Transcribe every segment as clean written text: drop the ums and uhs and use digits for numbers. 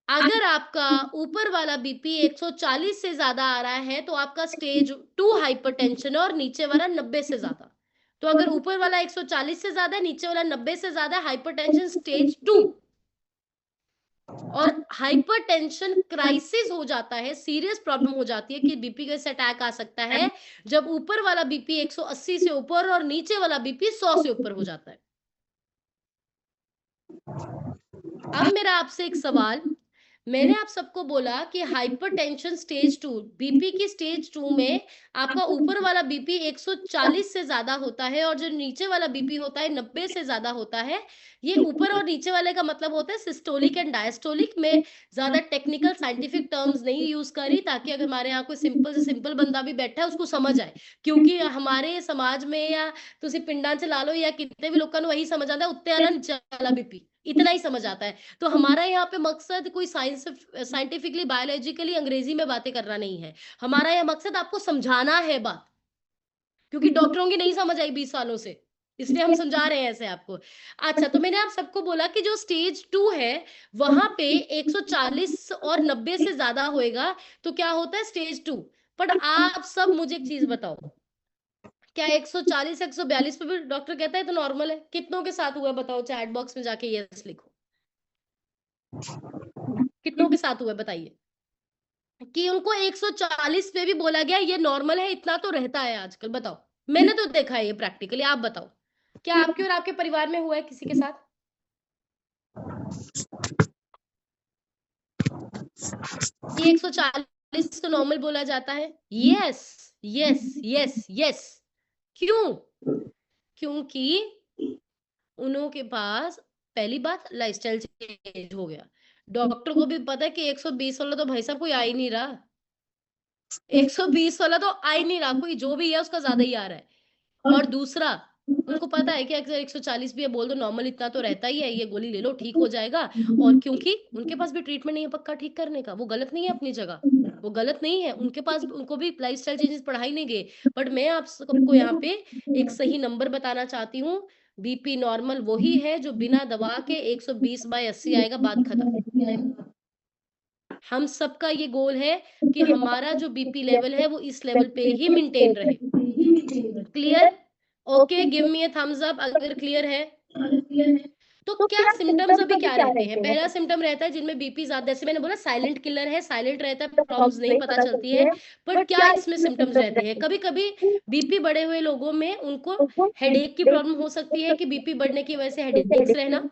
अगर आपका ऊपर वाला बीपी 140 से ज्यादा आ रहा है तो आपका स्टेज 2 हाइपरटेंशन है और नीचे वाला 90 से ज्यादा। तो अगर ऊपर वाला 140 से ज्यादा है, नीचे वाला 90 से ज्यादा, हाइपरटेंशन स्टेज 2। और हाइपरटेंशन क्राइसिस हो जाता है, सीरियस प्रॉब्लम हो जाती है कि बीपी का से अटैक आ सकता है जब ऊपर वाला बीपी 180 से ऊपर और नीचे वाला बीपी 100 से ऊपर हो जाता है। अब मेरा आपसे एक सवाल, मैंने आप सबको बोला कि हाइपरटेंशन स्टेज 2, बीपी की स्टेज 2 में आपका ऊपर वाला बीपी 140 से ज्यादा होता है और जो नीचे वाला बीपी होता है 90 से ज्यादा होता है। ये ऊपर और नीचे वाले का मतलब होता है सिस्टोलिक एंड डायस्टोलिक। में ज्यादा टेक्निकल साइंटिफिक टर्म्स नहीं यूज करी ताकि अगर हमारे यहाँ कोई सिंपल से सिंपल बंदा भी बैठा है उसको समझ आए, क्योंकि हमारे समाज में या तुसी पिंडां च ला लो या कितने भी लोगों को वही समझ आता है, उत्ते वाला नीचे वाला बीपी इतना ही समझ आता है। तो हमारा यहाँ पे मकसद कोई साइंटिफिकली बायोलॉजिकली अंग्रेजी में बातें करना नहीं है। हमारा यह मकसद आपको समझाना है बात, क्योंकि डॉक्टरों की नहीं समझ आई 20 सालों से, इसलिए हम समझा रहे हैं ऐसे आपको। अच्छा, तो मैंने आप सबको बोला कि जो स्टेज 2 है वहां पे 140 और 90 से ज्यादा होएगा तो क्या होता है स्टेज 2। पर आप सब मुझे एक चीज बताओ, क्या 140 142 पे भी डॉक्टर कहता है तो नॉर्मल है? कितनों के साथ हुआ बताओ, चैट बॉक्स में जाके यस लिखो, कितनों के साथ हुआ बताइए कि उनको 140 पे भी बोला गया ये नॉर्मल है, इतना तो रहता है आजकल। बताओ, मैंने तो देखा है ये प्रैक्टिकली, आप बताओ क्या आपके और आपके परिवार में हुआ है किसी के साथ? ये 140 तो नॉर्मल बोला जाता है। Yes, yes, yes, yes. क्यों? क्योंकि उन्हों के पास पहली बात लाइफस्टाइल चेंज हो गया। डॉक्टर को भी पता है कि 120 वाला तो भाई साहब कोई आ ही नहीं रहा, 120 वाला तो आ ही नहीं रहा, कोई जो भी है उसका ज्यादा ही आ रहा है। और दूसरा, उनको पता है कि अगर 140 भी है बोल दो नॉर्मल इतना तो रहता ही है, ये गोली ले लो ठीक हो जाएगा। और क्योंकि उनके पास भी ट्रीटमेंट नहीं है पक्का ठीक करने का, वो गलत नहीं है अपनी जगह, वो गलत नहीं है, उनके पास उनको भी लाइफस्टाइल चेंजेस पढ़ा ही नहीं गए। बट मैं आप सबको यहाँ पे एक सही नंबर बताना चाहती हूँ। बीपी नॉर्मल वही है जो बिना दवा के 120/80 आएगा, बात खत्म। हम सबका ये गोल है कि हमारा जो बीपी लेवल है वो इस लेवल पे ही मेंटेन रहे। Clear? Okay, give me a thumbs up अगर क्लियर है। तो क्या सिम्पटम्स अभी क्या रहते हैं? पहला सिम्पटम रहता है जिनमें बीपी ज्यादा, जैसे मैंने बोला साइलेंट किलर है, साइलेंट रहता है, प्रॉब्लम्स नहीं पता चलती है। बट क्या इसमें सिम्पटम्स रहते हैं? कभी कभी बीपी बढ़े हुए लोगों में उनको हेडेक की प्रॉब्लम हो सकती है कि बीपी बढ़ने की वजह से हेडेक्स रहना।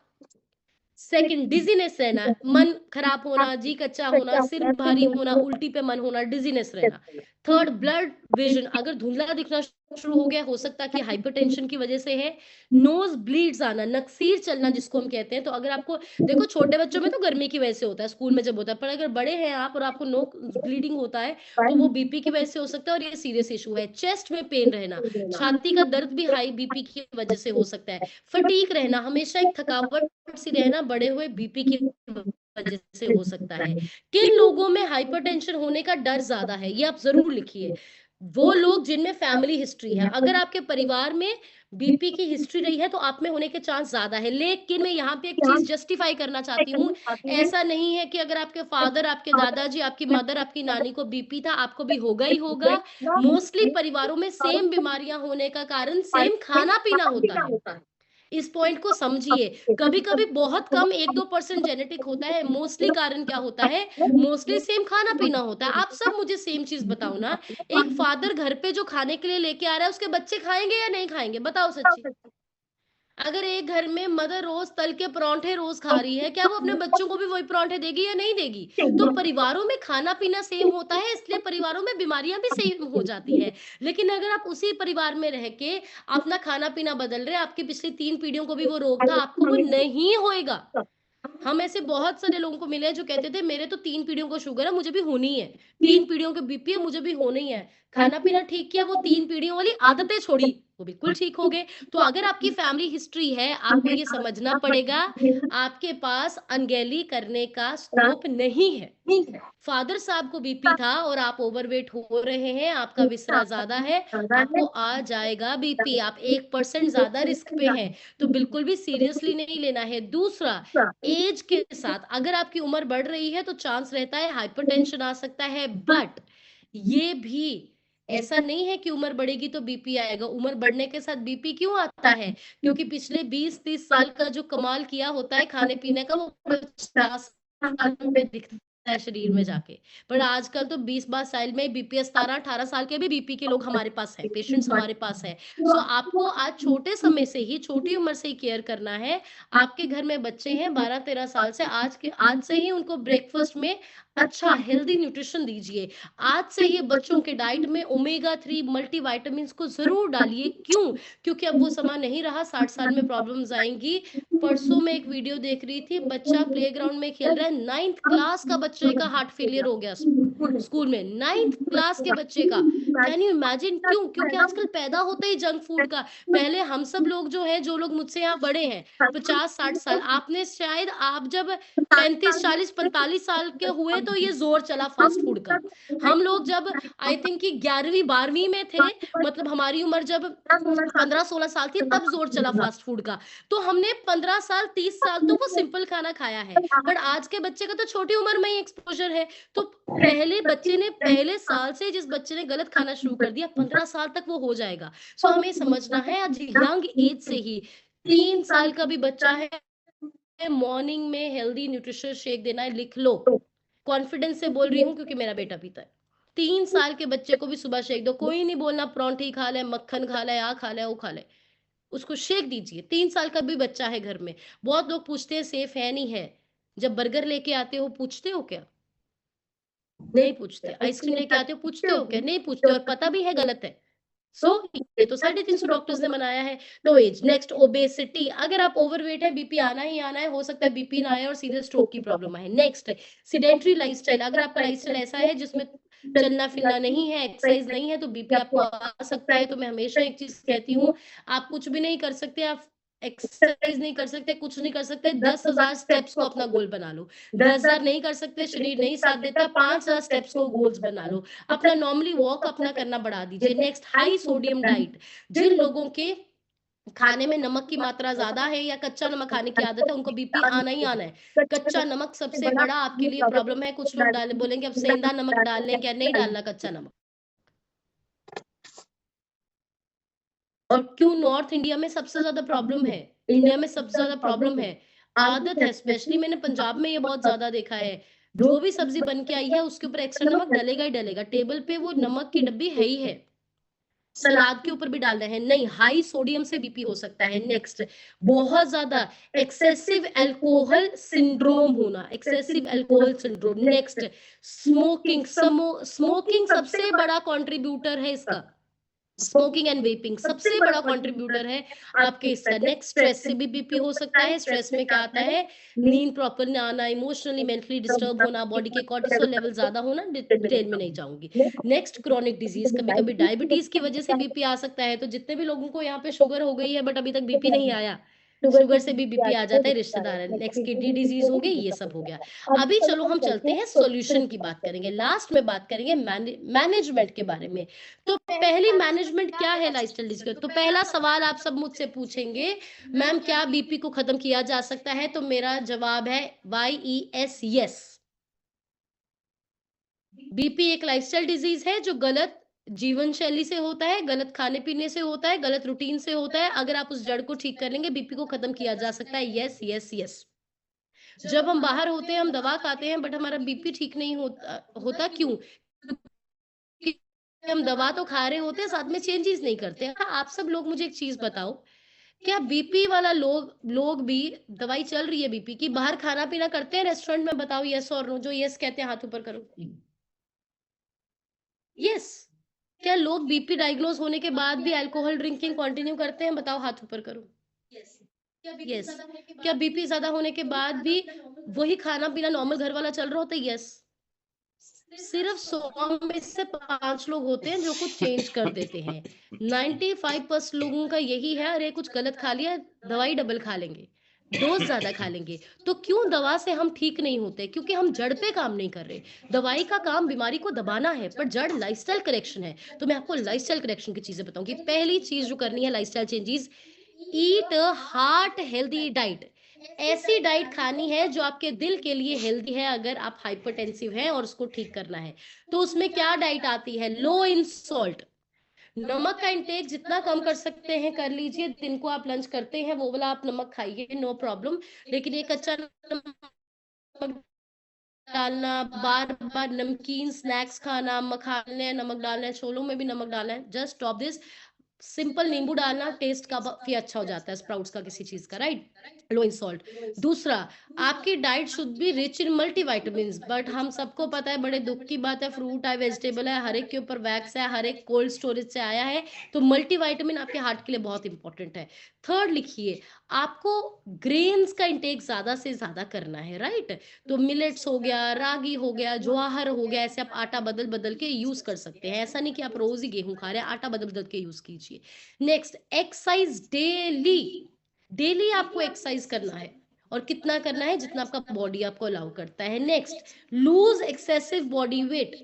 सेकंड, डिजीनेस रहना, मन खराब होना, जी कच्चा होना, सिर भारी होना, उल्टी पे मन होना, डिजीनेस रहना। थर्ड, ब्लड विजन, अगर धुंधला दिखना शुरू हो गया, हो सकता है कि हाइपरटेंशन की वजह से है। नोज ब्लीड्स आना, नक्सीर चलना जिसको हम कहते हैं। तो अगर आपको देखो, छोटे बच्चों में तो गर्मी की वजह से होता है, स्कूल में जब होता है, पर अगर बड़े हैं आप और आपको नोक ब्लीडिंग होता है तो वो बीपी की वजह से हो सकता है और ये सीरियस इशू है। चेस्ट में पेन रहना, छाती का दर्द भी हाई बीपी की वजह से हो सकता है। फटीक रहना, हमेशा एक थकावट सी रहना बढ़े हुए बीपी की वजह से हो सकता है। किन लोगों में हाइपरटेंशन होने का डर ज्यादा है, ये आप जरूर लिखिए। वो लोग जिनमें फैमिली हिस्ट्री है, अगर आपके परिवार में बीपी की हिस्ट्री रही है तो आप में होने के चांस ज्यादा है। लेकिन मैं यहाँ पे एक चीज जस्टिफाई करना चाहती हूँ, ऐसा नहीं है कि अगर आपके फादर, आपके दादाजी, आपकी मदर, आपकी नानी को बीपी था आपको भी होगा ही होगा। मोस्टली परिवारों में सेम बीमारियां होने का कारण सेम खाना पीना होता है। इस पॉइंट को समझिए। कभी-कभी बहुत कम 1-2% जेनेटिक होता है, मोस्टली कारण क्या होता है? मोस्टली सेम खाना-पीना होता है। आप सब मुझे सेम चीज़ बताओ ना, एक फादर घर पे जो खाने के लिए लेके आ रहा है, उसके बच्चे खाएँगे या नहीं खाएँगे? बताओ सच्ची। अगर एक घर में मदर रोज़ तल के पराठे रोज़ खा रही है, क्या वो अपने बच्चों को भी वही पराठे देगी या नहीं देगी? तो परिवारों में खाना-पीना सेम होता है, इसलिए परिवारों में बीमारियाँ भी सेम हो जाती हैं। लेकिन अगर आप उसी परिवार में रह के अपना खाना-पीना बदल रहे हैं, आपकी पिछली 3 पीढ़ियों को भी वो रोग था, आपको वो नहीं होएगा। हम ऐसे बहुत सारे लोगों को मिले हैं जो कहते थे मेरे तो 3 पीढ़ियों को शुगर है, मुझे भी होनी ही है। 3 पीढ़ियों के बीपी है, मुझे भी होनी ही है। खाना-पीना ठीक किया, वो 3 पीढ़ियों वाली आदतें छोड़ी। वो बिल्कुल ठीक हो गए। तो अगर आपकी फैमिली हिस्ट्री है, आपको ये समझना पड़ेगा, आपके पास अनगेली करने का स्कोप नहीं है। फादर साहब को बीपी था और आप ओवरवेट हो रहे हैं, आपका विसरा ज़्यादा है, आपको आ जाएगा बीपी, आप 1% ज़्यादा रिस्क पे हैं, तो बिल्कुल भी सीरियसली नहीं लेना है। दूसरा, एज के साथ अगर आपकी उम्र बढ़ रही है, तो चांस रहता है हाइपरटेंशन आ सकता है, बट ये भी ऐसा नहीं है कि उम्र बढ़ेगी तो बीपी आएगा। उम्र बढ़ने के साथ बीपी क्यों आता है? क्योंकि पिछले 20-30 साल का जो कमाल किया होता है खाने-पीने का, वो 50 साल में दिखता है शरीर में जाके। पर आजकल तो 20-22 साल में बीपी 17-18 साल के भी बीपी के लोग हमारे पास हैं, पेशेंट्स हमारे पास हैं। सो आपको आज छोटे समय से ही, छोटी उम्र से ही केयर करना है। आपके घर में बच्चे हैं 12-13 साल से, आज से ही उनको ब्रेकफ़ास्ट में अच्छा हेल्दी न्यूट्रिशन दीजिए। आज से ही बच्चों के डाइट में ओमेगा 3 मल्टीविटामिन्स को ज़रूर डालिए। क्यों? क्योंकि अब वो समय नहीं रहा, 60 साल में प्रॉब्लम्स आएँगी। परसों मैं एक वीडियो देख रही थी, बच्चा प्लेग्राउंड में खेल रहा है, 9th क्लास का बच्चे का हार्ट फेलियर हो गया स्कूल में, 9th क्लास के बच्चे का। कैन यू इमेजिन क्यों? क्योंकि आजकल पैदा होते ही जंक फूड का। पहले हम सब लोग जो हैं, जो लोग मुझसे यहाँ बड़े हैं, 50-60 साल, आपने शायद आप जब 35, 40, 45 साल के हुए तो ये ज़ोर चला फ़ास्ट फूड का। हम लोग जब आई थिंक कि 11वीं 12वीं में थे, मतलब हमारी उम्र जब 15-16 साल थी, तब ज़ोर चला फ़ास्ट फूड का। तो हमने 15 साल, 30 साल तो वो सिंपल खाना खाया है। बट आज के बच्चे का तो छोटी उम्र में ही एक्सपोज़र है। तो पहले बच्चे ने पहले साल से जिस बच्चे ने गलत खाना शुरू कर दिया, 15 साल तक वो हो जाएगा। सो हमें समझना है आज यंग एज से ही 3 साल का भी बच्चा है, मॉर्निंग में हेल्दी न्यूट्रिशियस शेक देना है, लिख लो। कॉन्फिडेंस से बोल रही हूँ क्योंकि मेरा बेटा पीता है। 3 साल के बच्चे को भी सुबह शेक दो, कोई नहीं बोलना पराँठे खा ले, मक्खन खा ले, आ खा ले, वो खा ले। उसको शेक दीजिए, 3 साल का भी बच्चा है घर में। बहुत लोग पूछते हैं सेफ है, नहीं है। जब बर्गर लेके आते हो पूछते हो क्या? नहीं पूछते। आइसक्रीम लेके आते हो पूछते हो क्या? नहीं पूछते और पता भी है गलत है। सो ये तो 350 डॉक्टर्स ने मनाया है। No as. नेक्स्ट ओबेसिटी, अगर आप ओवरवेट है, बीपी आना ही आना है, हो सकता है बीपी ना आए और सीधे स्ट्रोक की प्रॉब्लम आए। नेक्स्ट सेडेंटरी लाइफस्टाइल, अगर आपका लाइफस्टाइल ऐसा है जिसमें चलना-फिरना नहीं है, एक्सरसाइज नहीं है, तो बीपी आपको आ सकता है। तो मैं हमेशा एक चीज़ कहती हूँ, आप कुछ भी नहीं कर सकते, आप एक्सरसाइज नहीं कर सकते, कुछ नहीं कर सकते, 10,000 स्टेप्स को अपना गोल बना लो। 10,000 नहीं कर सकते, शरीर नहीं साथ देता, 5,000 स्टेप्स को गोल्स बना लो। अपना नॉर्मली वॉक अपना करना बढ़ा दीजिए। नेक्स्ट हाई सोडियम डाइट, जिन लोगों के खाने में नमक की मात्रा ज़्यादा है या कच्चा नमक खाने की आदत है, उनको बीपी आना ही आना है। कच्चा नमक सबसे बड़ा आपके लिए प्रॉब्लम है। कुछ लोग डाले बोलेंगे अब सेंधा नमक डाल लें क्या? नहीं डालना कच्चा नमक। और क्यों नॉर्थ इंडिया में सबसे ज़्यादा प्रॉब्लम है, इंडिया में सबसे ज़्यादा प्रॉब्लम है, आदत है। स्पेशली मैंने पंजाब में ये बहुत ज़्यादा देखा है। जो भी सब्ज़ी बन के आई है उसके ऊपर एक्स्ट्रा नमक डलेगा ही डलेगा। टेबल पे वो नमक की डब्बी है ही है। सलाद के ऊपर भी डालना है, नहीं, हाई सोडियम से बीपी हो सकता है। नेक्स्ट, बहुत ज़्यादा एक्सेसिव अल्कोहल सिंड्रोम होना, excessive alcohol syndrome. Next, smoking सबसे बड़ा कंट्रीब्यूटर है इसका। स्मोकिंग एंड वेपिंग सबसे बड़ा कंट्रीब्यूटर है आपके इसका। नेक्स्ट, स्ट्रेस से भी बीपी हो सकता है। स्ट्रेस में क्या आता है? नींद प्रॉपर ना आना, इमोशनली मेंटली डिस्टर्ब होना, बॉडी के कॉर्टिसोल लेवल ज्यादा होना। डिटेल में नहीं जाऊंगी। नेक्स्ट, क्रॉनिक डिजीज, कभी कभी डायबिटीज की वजह से बीपी आ सकता है। तो जितने भी लोगों को यहाँ पे शुगर हो गई है बट अभी तक बीपी नहीं आया, शुगर से भी बीपी आ जाता है, रिश्तेदार है। नेक्स्ट, किडनी डिजीज हो गई, ये सब हो गया। अभी चलो हम चलते हैं सॉल्यूशन की बात करेंगे, लास्ट में बात करेंगे मैनेजमेंट के बारे में। तो पहली मैनेजमेंट क्या है लाइफस्टाइल डिजीज का? तो पहला सवाल आप सब मुझसे पूछेंगे, मैम क्या बीपी को खत्म किया जा सकता है? तो मेरा जवाब है YES, यस। बीपी एक लाइफस्टाइल डिजीज है जो गलत जीवन शैली से होता है, गलत खाने पीने से होता है, गलत रूटीन से होता है। अगर आप उस जड़ को ठीक कर लेंगे, बीपी को खत्म किया जा सकता है। Yes, yes, yes. जब हम बाहर होते हैं, हम दवा खाते हैं बट हमारा बीपी ठीक नहीं होता क्यों? क्योंकि हम दवा तो खा रहे होते हैं, साथ में चेंजेस नहीं करते। हाँ, आप सब लोग मुझे एक चीज़ बताओ, क्या बीपी वाला लोग लोग भी, दवाई चल रही है बीपी की, बाहर खाना-पीना करते हैं रेस्टोरेंट में? बताओ येस और नो, जो येस कहते हैं हाथ ऊपर करो। येस। क्या लोग बीपी डायग्नोज़ होने के बाद भी अल्कोहल ड्रिंकिंग कंटिन्यू करते हैं? बताओ हाथ ऊपर करो। येस। क्या बीपी ज़्यादा होने के बाद भी वही खाना-पीना नॉर्मल घर वाला चल रहा होता है? येस। सिर्फ 100 में से 5 लोग होते हैं जो कुछ चेंज कर देते हैं। 95% लोगों का यही है, अरे कुछ गलत खा लिया, दवाई डबल खा लेंगे, डोज़ ज़्यादा खा लेंगे। तो क्यों दवा से हम ठीक नहीं होते? क्योंकि हम जड़ पे काम नहीं कर रहे। दवाई का काम बीमारी को दबाना है, पर जड़ लाइफ़स्टाइल करेक्शन है। तो मैं आपको लाइफ़स्टाइल करेक्शन की चीज़ें बताऊँगी। पहली चीज़ जो करनी है lifestyle changes, eat a heart healthy diet. ऐसी डाइट खानी है जो आपके दिल के लिए हेल्दी है, अगर आप हाइपरटेंसिव हैं और उसको ठीक करना है। तो उसमें क्या डाइट आती है? लो इन सॉल्ट। नमक का इंटेक जितना कम कर सकते हैं कर लीजिए। दिन को आप लंच करते हैं वो वाला आप नमक खाइए, नो प्रॉब्लम। लेकिन ये कच्चा नमक डालना, बार-बार नमकीन स्नैक्स खाना, मखाने हैं, नमक डालना है, छोलों में भी नमक डालना है, जस्ट स्टॉप दिस। सिंपल नींबू डालना टेस्ट काफ़ी अच्छा हो जाता है स्प्राउट्स का किसी चीज़ का, राइट? लो इन सॉल्ट। दूसरा, आपकी diet should be rich in multivitamins, but हम सबको पता है, बड़े दुःख की बात है, फ्रूट है, वेजिटेबल है, हर एक के ऊपर वैक्स है, हर एक कोल्ड स्टोरेज से आया है, तो मल्टीविटामिन आपके हार्ट के लिए बहुत इंपॉर्टेंट है। थर्ड लिखिए, आपको ग्रेन्स का इंटेक ज़्यादा से ज़्यादा करना है, राइट? तो मिलेट्स हो गया, रागी हो गया, ज्वार हो गया, ऐसे आप आटा बदल-बदल के यूज़ कर सकते हैं। ऐसा नहीं कि आप रोज़ ही गेहूँ खा रहे हैं, आटा बदल-बदल के यूज़ कीजिए। Next, exercise daily. डेली आपको एक्सरसाइज़ करना है और कितना करना है? जितना आपका बॉडी आपको अलाउ करता है। Next, lose excessive body weight.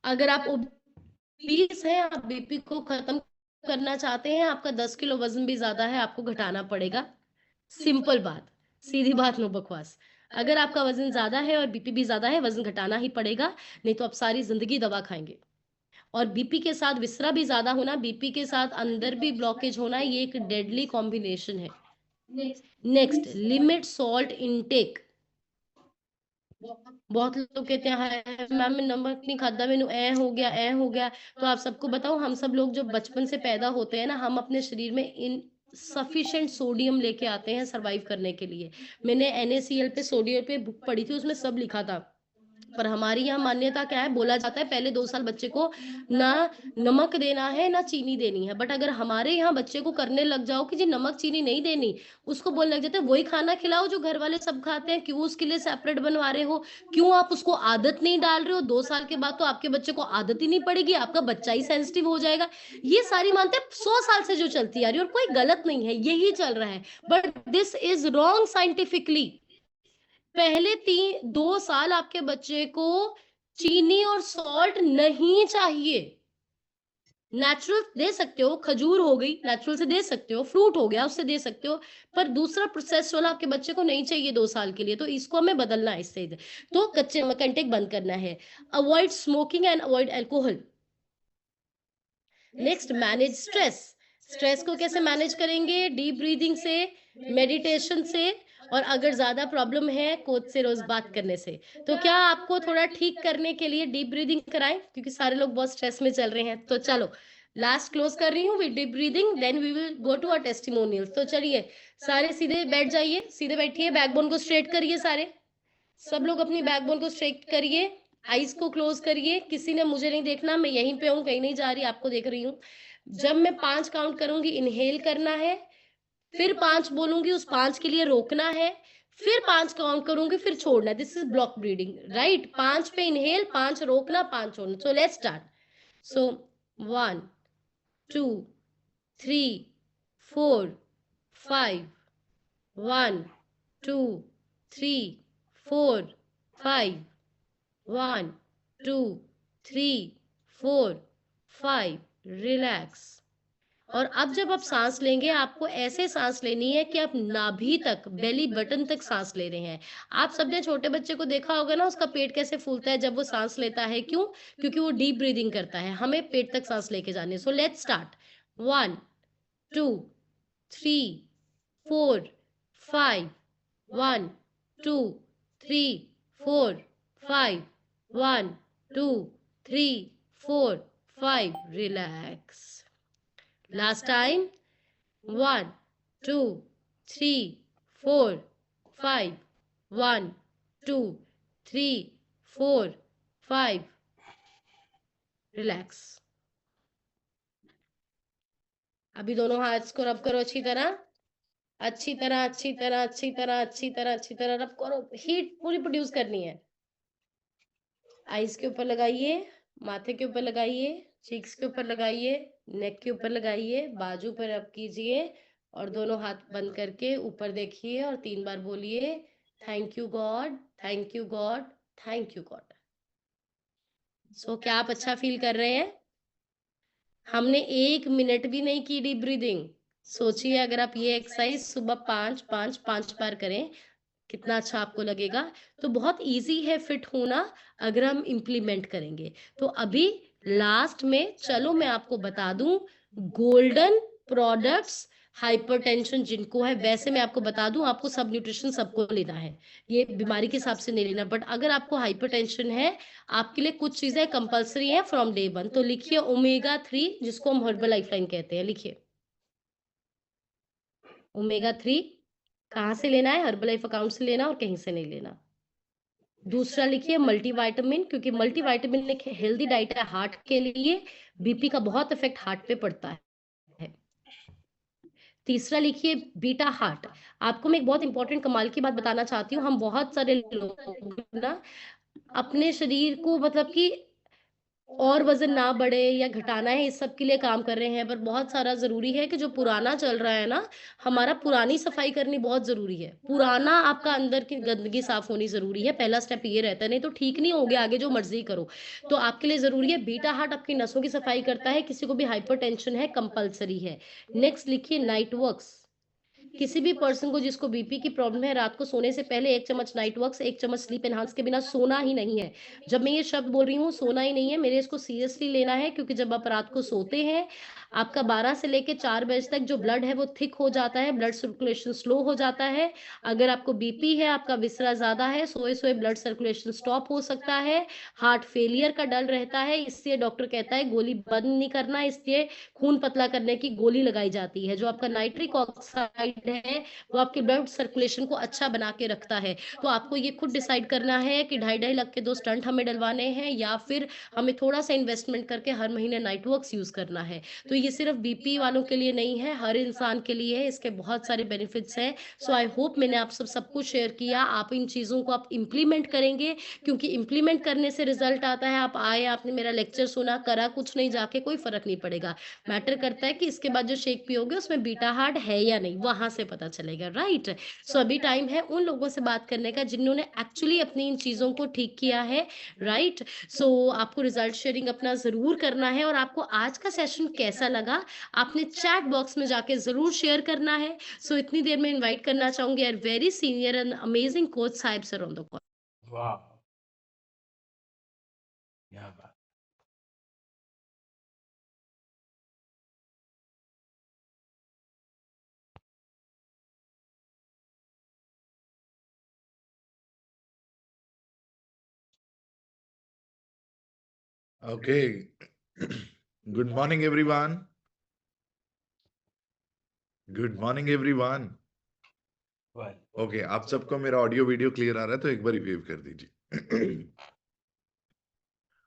अगर आप ओबीस हैं, आप बीपी को खत्म करना चाहते हैं, आपका 10 किलो वज़न भी ज़्यादा है, आपको घटाना पड़ेगा। सिंपल बात, सीधी बात, नो बकवास। अगर आपका वज़न ज़्यादा है और बीपी भी ज़्यादा है, वज़न घटाना ही पड़ेगा, नहीं तो आप सारी ज़िंदगी दवा खाएँगे। और बीपी के साथ विसरा भी ज़्यादा होना, बीपी के साथ अंदर भी ब्लॉकेज होना, ये एक डेडली कॉम्बिनेशन है। Next, limit salt intake. बहुत लोग कहते हैं, हाय मैम मैं नमक नहीं खाता, मैनू ऐ हो गया। तो आप सबको बताऊँ, हम सब लोग जो बचपन से पैदा होते हैं ना, हम अपने शरीर में इनसफिशिएंट सोडियम लेके आते हैं सर्वाइव करने के लिए। मैंने NaCl पे सोडियम पे बुक पढ़ी थी, उसमें सब लिखा था। पर हमारी यहाँ मान्यता क्या है, बोला जाता है पहले 2 साल बच्चे को ना नमक देना है, ना चीनी देनी है। बट अगर हमारे यहाँ बच्चे को करने लग जाओ कि जी नमक चीनी नहीं देनी, उसको बोलने लग जाते हैं वही खाना खिलाओ जो घर वाले सब खाते हैं, क्यों उसके लिए सेपरेट बनवा रहे हो? क्यों आप उसको आदत नहीं डाल रहे हो? 2 साल के बाद तो आपके बच्चे को आदत ही नहीं पड़ेगी, आपका बच्चा ही सेंसिटिव हो जाएगा। ये सारी मानते हैं 100 साल से जो चलती आ रही है, और कोई गलत नहीं है, यही चल रहा है। But this is wrong scientifically. पहले 2 साल आपके बच्चे को चीनी और सॉल्ट नहीं चाहिए। नेचुरल दे सकते हो, खजूर हो गई, नेचुरल से दे सकते हो, फ्रूट हो गया, उससे दे सकते हो, पर दूसरा प्रोसेस्ड वाला आपके बच्चे को नहीं चाहिए 2 साल के लिए, तो इसको हमें बदलना है इससे। तो कच्चे नमक का इंटेक बंद करना है। Avoid smoking and avoid alcohol. Next, manage stress. Stress को कैसे मैनेज करेंगे? डीप ब्रीथिंग से, मेडिटेशन से, और अगर ज़्यादा प्रॉब्लम है कोच से रोज़ बात करने से। तो क्या आपको थोड़ा ठीक करने के लिए डीप ब्रीथिंग कराएँ? क्योंकि सारे लोग बहुत स्ट्रेस में चल रहे हैं। तो चलो, लास्ट क्लोज़ कर रही हूँ with deep breathing, then we will go to our testimonials. तो चलिए, सारे सीधे बैठ जाइए, सीधे बैठिए, बैकबोन को स्ट्रेट करिए सारे। सब लोग अपनी बैकबोन को स्ट्रेट करिए, आईज़ को क्लोज़ करिए, किसी ने मुझे नहीं देखना, मैं यहीं पे हूँ, कहीं नहीं जा रही, आपको देख रही हूँ। जब मैं 5 काउंट करूँगी, इन्हेल करना है, फिर 5 बोलूँगी, उस 5 के लिए रोकना है, फिर 5 काउंट करूँगी, फिर छोड़ना है। This is block breathing, right? 5 पे इन्हेल, 5 रोकना, 5 छोड़ना। So let's start. So 1, 2, 3, 4, 5, 1, 2, 3, 4, 5, 1, 2, 3, 4, 5, relax. और अब जब आप सांस लेंगे, आपको ऐसे सांस लेनी है कि आप नाभि तक, बेली बटन तक सांस ले रहे हैं। आप सबने छोटे बच्चे को देखा होगा ना, उसका पेट कैसे फूलता है जब वो सांस लेता है, क्यों? क्योंकि वो डीप ब्रीदिंग करता है। हमें पेट तक सांस लेके जानी है। So let's start. 1, 2, 3, 4, 5, 1, 2, 3, 4, 5, 1, 2, 3, 4, 5, relax. Last time. 1, 2, 3, 4, 5, 1, 2, 3, 4, 5, relax. अभी दोनों हाथ को रब करो अच्छी तरह, अच्छी तरह, अच्छी तरह, अच्छी तरह, अच्छी तरह, अच्छी तरह रब करो। हीट पूरी प्रोड्यूस करनी है। आईज के ऊपर लगाइए, माथे के ऊपर लगाइए, चीक्स के ऊपर लगाइए, नेक के ऊपर लगाइए, बाजू पर रब कीजिए और दोनों हाथ बंद करके ऊपर देखिए और 3 बार बोलिए thank you God, thank you God, thank you God. So क्या आप अच्छा फील कर रहे हैं? हमने 1 मिनट भी नहीं की डीप ब्रीदिंग। सोचिए अगर आप ये एक्सरसाइज सुबह 5 बार करें, कितना अच्छा आपको लगेगा। तो बहुत ईज़ी है फिट होना अगर हम इम्प्लीमेंट करेंगे। तो अभी लास्ट में चलो मैं आपको बता दूँ गोल्डन प्रोडक्ट्स हाइपरटेंशन जिनको है वैसे मैं आपको बता दूँ आपको सब न्यूट्रिशन सबको लेना है। ये बीमारी के हिसाब से नहीं लेना बट अगर आपको हाइपरटेंशन है, आपके लिए कुछ चीज़ें कंपल्सरी हैं फ्रॉम डे 1 तो लिखिए ओमेगा 3 जिसको हम हर्बल लाइफलाइन कहते हैं, लिखिए। ओमेगा 3 कहाँ से लेना है? हर्बलाइफ अकाउंट से लेना और कहीं से नहीं लेना। दूसरा लिखिए मल्टीविटामिन क्योंकि मल्टीविटामिन एक हेल्दी डाइट है हार्ट के लिए, बीपी का बहुत इफेक्ट हार्ट पे पड़ता है। तीसरा लिखिए बीटा हार्ट। आपको मैं एक बहुत इंपॉर्टेंट कमाल की बात बताना चाहती हूँ, हम बहुत सारे लोग ना अपने शरीर को मतलब कि और वज़न ना बढ़े या घटाना है, इस सब के लिए काम कर रहे हैं, पर बहुत सारा ज़रूरी है कि जो पुराना चल रहा है ना, हमारा पुरानी सफाई करनी बहुत ज़रूरी है। पुराना आपका अंदर की गंदगी साफ़ होनी ज़रूरी है, पहला स्टेप ये रहता है, नहीं तो ठीक नहीं होगे, आगे जो मर्ज़ी करो। तो आपके लिए ज़रूरी है बीटा हार्ट आपकी नसों की सफाई करता है, किसी को भी हाइपरटेंशन है, कंपल्सरी है। नेक्स्ट लिखिए नाइट वॉक्स। किसी भी पर्सन को जिसको बीपी की प्रॉब्लम है रात को सोने से पहले 1 चम्मच नाइट वॉक्स, 1 चम्मच स्लीप एनहांस के बिना सोना ही नहीं है। जब मैं ये शब्द बोल रही हूँ सोना ही नहीं है, मेरे इसको सीरियसली लेना है क्योंकि जब आप रात को सोते हैं, आपका 12 से लेके 4 बजे तक जो ब्लड है वो थिक हो जाता है, ब्लड सर्कुलेशन स्लो हो जाता है। अगर आपको बीपी है, आपका विसरा ज़्यादा है, सोए-सोए ब्लड सर्कुलेशन स्टॉप हो सकता है, हार्ट फेलियर का डर रहता है, इसलिए डॉक्टर कहता है गोली बंद नहीं करना, इसलिए खून पतला करने की गोली लगाई जाती है। जो आपका नाइट्रिक ऑक्साइड है, वो आपके ब्लड सर्कुलेशन को अच्छा बना के रखता है। तो आपको ये खुद डिसाइड करना है कि 2.5-2.5 लाख के 2 स्टंट हमें डलवाने हैं या फिर हमें थोड़ा-सा इन्वेस्टमेंट करके हर महीने नाइट वर्क्स यूज़ करना है। तो ये सिर्फ़ बीपी वालों के लिए नहीं है, हर इंसान के लिए है, इसके बहुत सारे बेनिफिट्स हैं। सो आई होप मैंने आप सब कुछ शेयर किया, आप इन चीज़ों को आप इम्प्लीमेंट करेंगे क्योंकि इम्प्लीमेंट करने से रिज़ल्ट आता है। आप आए, आपने मेरा लेक्चर सुना, करा कुछ नहीं, जाके कोई फ़र्क नहीं पड़ेगा। मैटर करता है कि इसके बाद जो शेक पियोगे उसमें बीटा हार्ट है या नहीं, वहाँ से पता चलेगा, राइट? सो अभी टाइम है उन लोगों से बात करने का जिन्होंने एक्चुअली अपनी इन चीज़ों को ठीक किया है, राइट? सो आपको रिज़ल्ट शेयरिंग अपना ज़रूर करना है और आपको आज का सेशन कैसा लगा, आपने चैट बॉक्स में जाके ज़रूर शेयर करना है। सो इतनी देर में इनवाइट करना चाहूँगी our very senior and amazing coach Sahib sir on the call. वाह! क्या बात! Okay. Good morning, everyone. Good morning, everyone. Well Okay, आप सबको मेरा ऑडियो वीडियो क्लियर आ रहा है तो एक बार वेव कर दीजिए।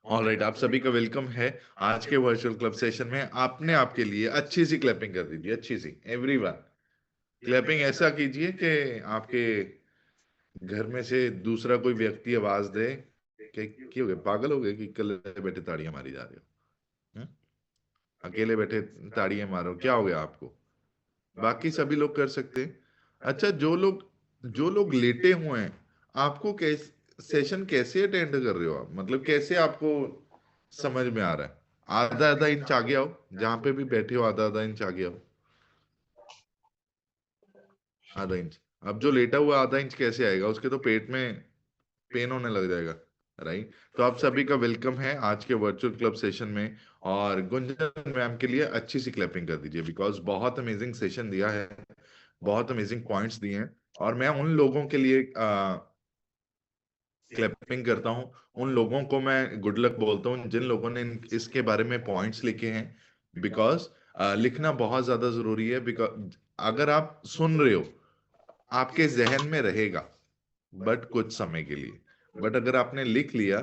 ऑल राइट, आप सभी का वेलकम है आज के वर्चुअल क्लब सेशन में। आपने आपके लिए अच्छी सी क्लैपिंग कर दीजिए, अच्छी सी, एवरीवन। क्लैपिंग ऐसा कीजिए कि आपके घर में से दूसरा कोई व्यक्ति आवाज दे कि क्यों हो गए, पागल हो गए कि कल बैठे ताड़ियां मारी जा रहे हो? हम्म? अकेले बैठे ताड़ियां मारो, क्या हो गया आपको? बाकी सभी लोग कर सकते हैं। अच्छा, जो लोग लेटे हुए हैं, आपको कैसे सेशन कैसे अटेंड कर रहे हो आप? मतलब कैसे आपको समझ में आ रहा है? आधा आधा इंच आगे आओ, जहां पे भी बैठे हो आधा आधा इंच आगे आओ। आधा इंच। अब जो लेटा हुआ आधा इंच कैसे आएगा? उसके तो पेट में पेन होने लग जाएगा, राइट? तो आप सभी का वेलकम है आज के वर्चुअल क्लब सेशन में। और गुंजन मैम के लिए अच्छी सी क्लैपिंग कर दीजिए, बिकॉज बहुत अमेजिंग सेशन दिया है, बहुत अमेजिंग पॉइंट्स दिए हैं। और मैं उन लोगों के लिए क्लैपिंग करता हूं, उन लोगों को मैं गुड लक बोलता हूं जिन लोगों ने इसके बारे में पॉइंट्स लिखे हैं। बिकॉज लिखना बहुत ज्यादा जरूरी है। बिकॉज अगर आप सुन रहे हो, आपके जहन में रहेगा, बट कुछ समय के लिए। बट अगर आपने लिख लिया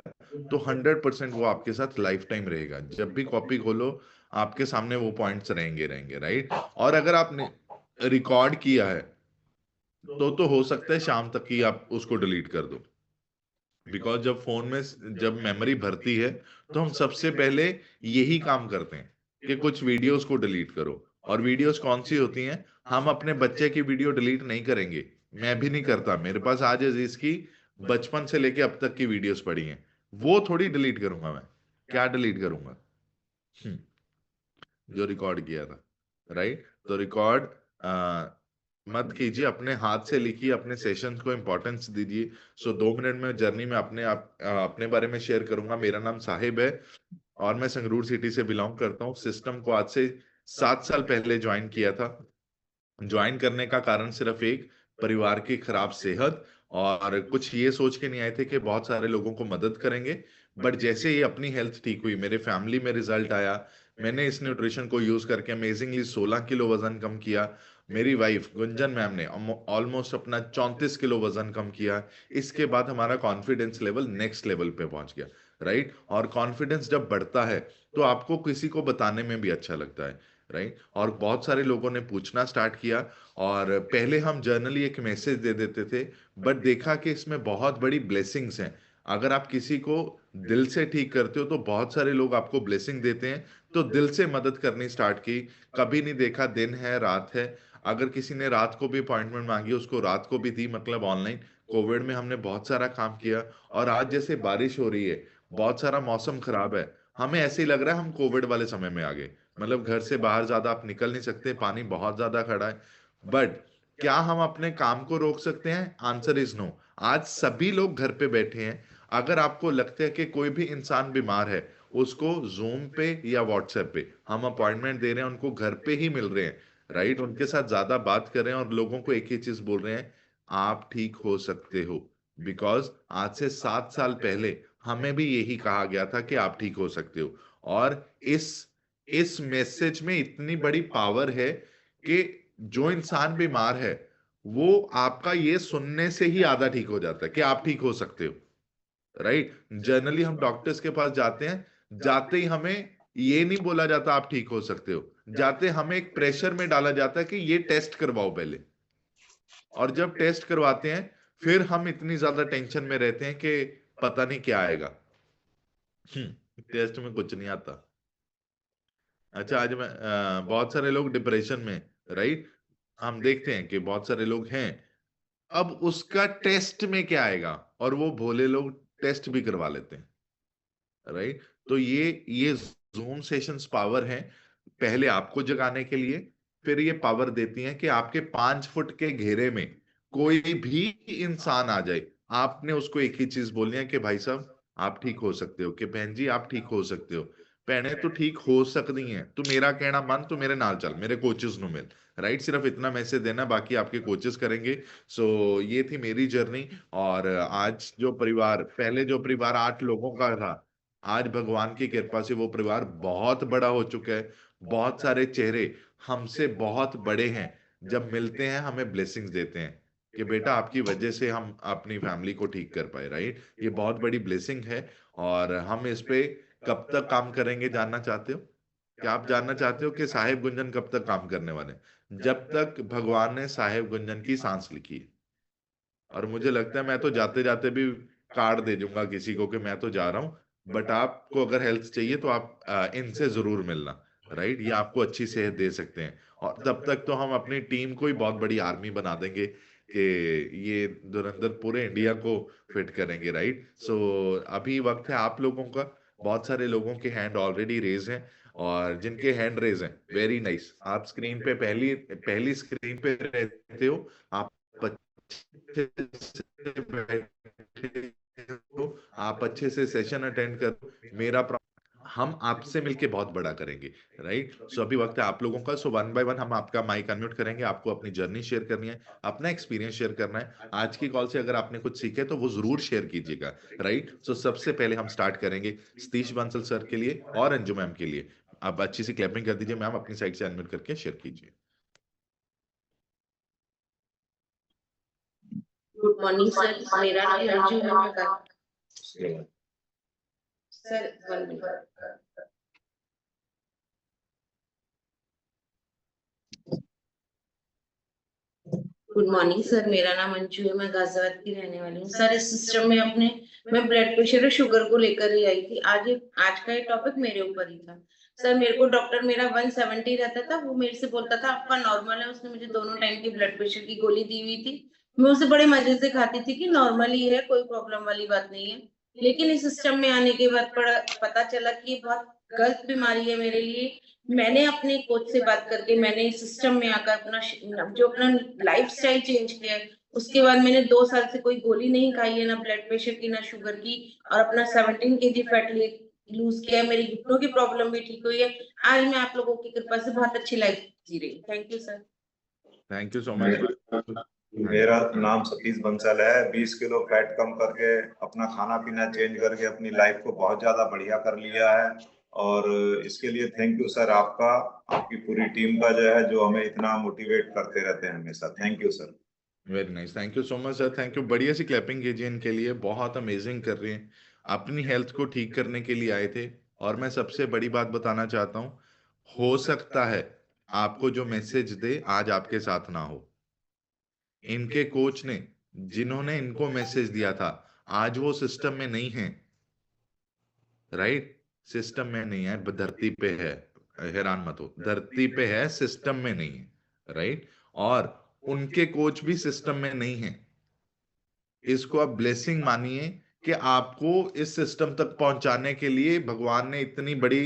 तो 100% वो आपके साथ लाइफ टाइम रहेगा। जब भी कॉपी खोलो, आपके सामने वो पॉइंट्स रहेंगे रहेंगे, राइट? और अगर आपने रिकॉर्ड किया है तो हो सकता है शाम तक ही आप उसको डिलीट कर दो। बिकॉज जब मेमोरी भरती है तो हम सबसे पहले यही काम करते हैं कि कुछ वीडियोस को डिलीट करो। और वीडियोस कौन सी होती हैं? हम अपने बच्चे की वीडियो डिलीट नहीं करेंगे, मैं भी नहीं करता। मेरे पास आज अजीज की बचपन से लेके अब तक की वीडियोस पड़ी हैं, वो थोड़ी डिलीट करूंगा मैं। क्या डिलीट करूंगा? जो रिकॉर्ड किया था, राइट? तो रिकॉर्ड मत कीजिए, अपने हाथ से लिखिए, अपने सेशंस को इंपॉर्टेंस दीजिए। सो 2 मिनट में जर्नी में अपने बारे में शेयर करूंगा। मेरा नाम साहिब है और मैं संगरूर सिटी से बिलोंग करता हूँ। सिस्टम को आज से 7 साल पहले ज्वाइन किया था। ज्वाइन करने का कारण सिर्फ एक, परिवार की खराब सेहत, और कुछ ये सोच के नहीं आए थे कि बहुत सारे लोगों को मदद करेंगे। बट जैसे ही अपनी हेल्थ ठीक हुई, मेरे फैमिली में रिजल्ट आया, मैंने इस न्यूट्रिशन को यूज करके अमेजिंगली 16 किलो वजन कम किया। मेरी वाइफ गुंजन मैम ने ऑलमोस्ट अपना 34 किलो वजन कम किया। इसके बाद हमारा कॉन्फिडेंस लेवल नेक्स्ट लेवल पे पहुंच गया, राइट? और कॉन्फिडेंस जब बढ़ता है तो आपको किसी को बताने में भी अच्छा लगता है, राइट? और बहुत सारे लोगों ने पूछना स्टार्ट किया। और पहले हम जर्नली एक मैसेज दे देते थे, बट देखा कि इसमें बहुत बड़ी ब्लेसिंग्स हैं। अगर आप किसी को दिल से ठीक करते हो तो बहुत सारे लोग आपको ब्लेसिंग देते हैं। तो दिल से मदद करनी स्टार्ट की। कभी नहीं देखा दिन है रात है। अगर किसी ने रात को भी अपॉइंटमेंट मांगी, उसको रात को भी दी, मतलब ऑनलाइन। कोविड में हमने बहुत सारा काम किया। और आज जैसे बारिश हो रही है, बहुत सारा मौसम खराब है, हमें ऐसे ही लग रहा है हम कोविड वाले समय में आ गए। मतलब घर से बाहर ज्यादा आप निकल नहीं सकते, पानी बहुत ज्यादा खड़ा है। बट क्या हम अपने काम को रोक सकते हैं? Answer is no. आज सभी लोग घर पे बैठे हैं। अगर आपको लगता है कि कोई भी इंसान बीमार है, उसको जूम पे या व्हाट्सएप पे हम अपॉइंटमेंट दे रहे हैं, उनको घर पे ही मिल रहे हैं, राइट? उनके साथ ज्यादा बात कर रहे हैं और लोगों को एक ही चीज बोल रहे हैं, आप ठीक हो सकते हो। बिकॉज आज से 7 साल पहले हमें भी यही कहा गया था कि आप ठीक हो सकते हो। और इस इस मैसेज में इतनी बड़ी पावर है कि जो इंसान बीमार है, वो आपका ये सुनने से ही आधा ठीक हो जाता है कि आप ठीक हो सकते हो, राइट? जनरली हम डॉक्टर्स के पास जाते हैं, जाते ही हमें ये नहीं बोला जाता आप ठीक हो सकते हो, जाते हमें एक प्रेशर में डाला जाता है कि ये टेस्ट करवाओ पहले। और जब टेस्ट करवाते हैं, फिर हम इतनी ज्यादा टेंशन में रहते हैं कि पता नहीं क्या आएगा। टेस्ट में कुछ नहीं आता। अच्छा, आज बहुत सारे लोग डिप्रेशन में, राइट? हम देखते हैं कि बहुत सारे लोग हैं। अब उसका टेस्ट में क्या आएगा? और वो भोले लोग टेस्ट भी करवा लेते हैं, राइट? तो ये जूम सेशंस पावर है, पहले आपको जगाने के लिए। फिर ये पावर देती है कि आपके 5 फुट के घेरे में कोई भी इंसान आ जाए, आपने उसको एक ही चीज बोलनी है कि भाई साहब आप ठीक हो सकते हो, कि बहन जी आप ठीक हो सकते हो। भैने तू ठीक हो सकती है, तू मेरा कहना मान, तू मेरे नाल चल, मेरे कोचेस नु मिल, राइट? सिर्फ इतना मैसेज देना, बाकी आपके कोचेस करेंगे। सो ये थी मेरी जर्नी। और आज जो परिवार, पहले जो परिवार 8 लोगों का था, आज भगवान की कृपा से वो परिवार बहुत बड़ा हो चुका है। बहुत सारे चेहरे हमसे बहुत बड़े हैं, जब मिलते हैं हमें ब्लेसिंग्स देते हैं कि बेटा आपकी वजह से हम अपनी फैमिली को ठीक कर पाए, राइट? ये बहुत बड़ी ब्लेसिंग है। और हम इस पे कब तक काम करेंगे जानना चाहते हो? क्या आप जानना चाहते हो कि साहिब गुंजन कब तक काम करने वाले हैं? जब तक भगवान ने साहिब गुंजन की सांस लिखी है। और मुझे लगता है मैं तो जाते जाते भी कार्ड दे दूंगा किसी को कि मैं तो जा रहा हूं, बट आपको अगर हेल्थ चाहिए तो आप इनसे जरूर मिलना, राइट? ये आपको अच्छी सेहत दे सकते हैं। और तब तक तो हम अपनी टीम को ही बहुत बड़ी आर्मी बना देंगे कि ये धुरंधर पूरे इंडिया को फिट करेंगे, राइट? सो अभी वक्त है आप लोगों का। बहुत सारे लोगों के हैंड ऑलरेडी रेज हैं, और जिनके हैंड रेज हैं, वेरी नाइस। आप स्क्रीन पे पहली पहली स्क्रीन पे रहते हो, आप अच्छे से बैठे हो, आप अच्छे से सेशन अटेंड करो। हम आपसे मिलके बहुत बड़ा करेंगे, राइट? सो अभी वक्त है आप लोगों का। सो वन बाय वन हम आपका माइक अनम्यूट करेंगे, आपको अपनी जर्नी शेयर करनी है, अपना एक्सपीरियंस शेयर करना है। आज की कॉल से अगर आपने कुछ सीखे तो वो जरूर शेयर कीजिएगा, राइट? सो सबसे पहले हम स्टार्ट करेंगे सतीश बंसल सर के लिए और अंजू मैम के लिए। आप अच्छी सी क्लैपिंग कर दीजिए मैम, अपनी साइड से अनम्यूट करके शेयर कीजिए। गुड मॉर्निंग सर, मेरा नाम अंजू है। Sir 1 minute. Good morning sir, मेरा नाम अंशु है, मैं गाजियाबाद की रहने वाली हूँ। सर इस सिस्टम में मैं ब्लड प्रेशर और शुगर को लेकर ही आई थी। आज का ये टॉपिक मेरे ऊपर ही था। सर मेरे को डॉक्टर मेरा 170 रहता था, वो मेरे से बोलता था आपका नॉर्मल है। उसने मुझे दोनों टाइम की ब्लड प्रेशर की गोली दी हुई थी। मैं उसे बड़े मजे से खाती थी कि नॉर्मल ही है, कोई प्रॉब्लम वाली बात नहीं है। लेकिन इस सिस्टम में आने के बाद पता चला कि ये बहुत गलत बीमारी है मेरे लिए। मैंने अपने कोच से बात करके मैंने इस सिस्टम में आकर अपना लाइफस्टाइल चेंज किया है। उसके बाद मैंने 2 साल से कोई गोली नहीं खाई है, ना ब्लड प्रेशर की ना शुगर की, और अपना 17 kg फैट लूज किया है। मेरी घुटनों की प्रॉब्लम भी ठीक हुई है। आज मैं आप लोगों की कृपा से बहुत अच्छी लाइफ जी रही हूँ। Thank you sir. Thank you so much. मेरा नाम सतीश बंसल है। 20 किलो फैट कम करके अपना खाना पीना चेंज करके अपनी लाइफ को बहुत ज्यादा बढ़िया कर लिया है, और इसके लिए थैंक यू सर आपका, आपकी पूरी टीम का जो है, जो हमें इतना मोटिवेट करते रहते हैं हमेशा। Thank you sir. Very nice, thank you so much sir, thank you. बढ़िया सी क्लैपिंग कीजिए इनके लिए, बहुत अमेजिंग कर रहे हैं, अपनी हेल्थ को ठीक करने के लिए आए थे। और मैं सबसे बड़ी बात बताना चाहता हूँ, हो सकता है आपको जो मैसेज दे आज आपके साथ ना हो। इनके कोच ने जिन्होंने इनको मैसेज दिया था आज वो सिस्टम में नहीं है, राइट? सिस्टम में नहीं है, धरती पे है। हैरान मत हो, धरती पे है, सिस्टम में नहीं है, राइट? और उनके कोच भी सिस्टम में नहीं है। इसको आप ब्लेसिंग मानिए कि आपको इस सिस्टम तक पहुंचाने के लिए भगवान ने इतनी बड़ी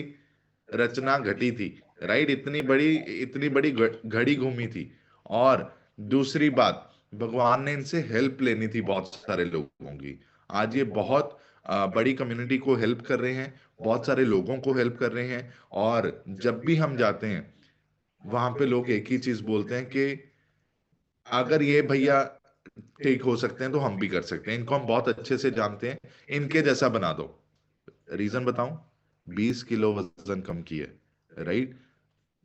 रचना घटी थी, राइट? इतनी बड़ी घड़ी घूमी थी। और दूसरी बात, भगवान ने इनसे हेल्प लेनी थी बहुत सारे लोगों की। आज ये बहुत बड़ी कम्युनिटी को हेल्प कर रहे हैं, बहुत सारे लोगों को हेल्प कर रहे हैं। और जब भी हम जाते हैं वहां पे लोग एक ही चीज बोलते हैं कि अगर ये भैया ठीक हो सकते हैं तो हम भी कर सकते हैं, इनको हम बहुत अच्छे से जानते हैं, इनके जैसा बना दो। रीजन बताऊं? 20 किलो वजन कम किया, राइट?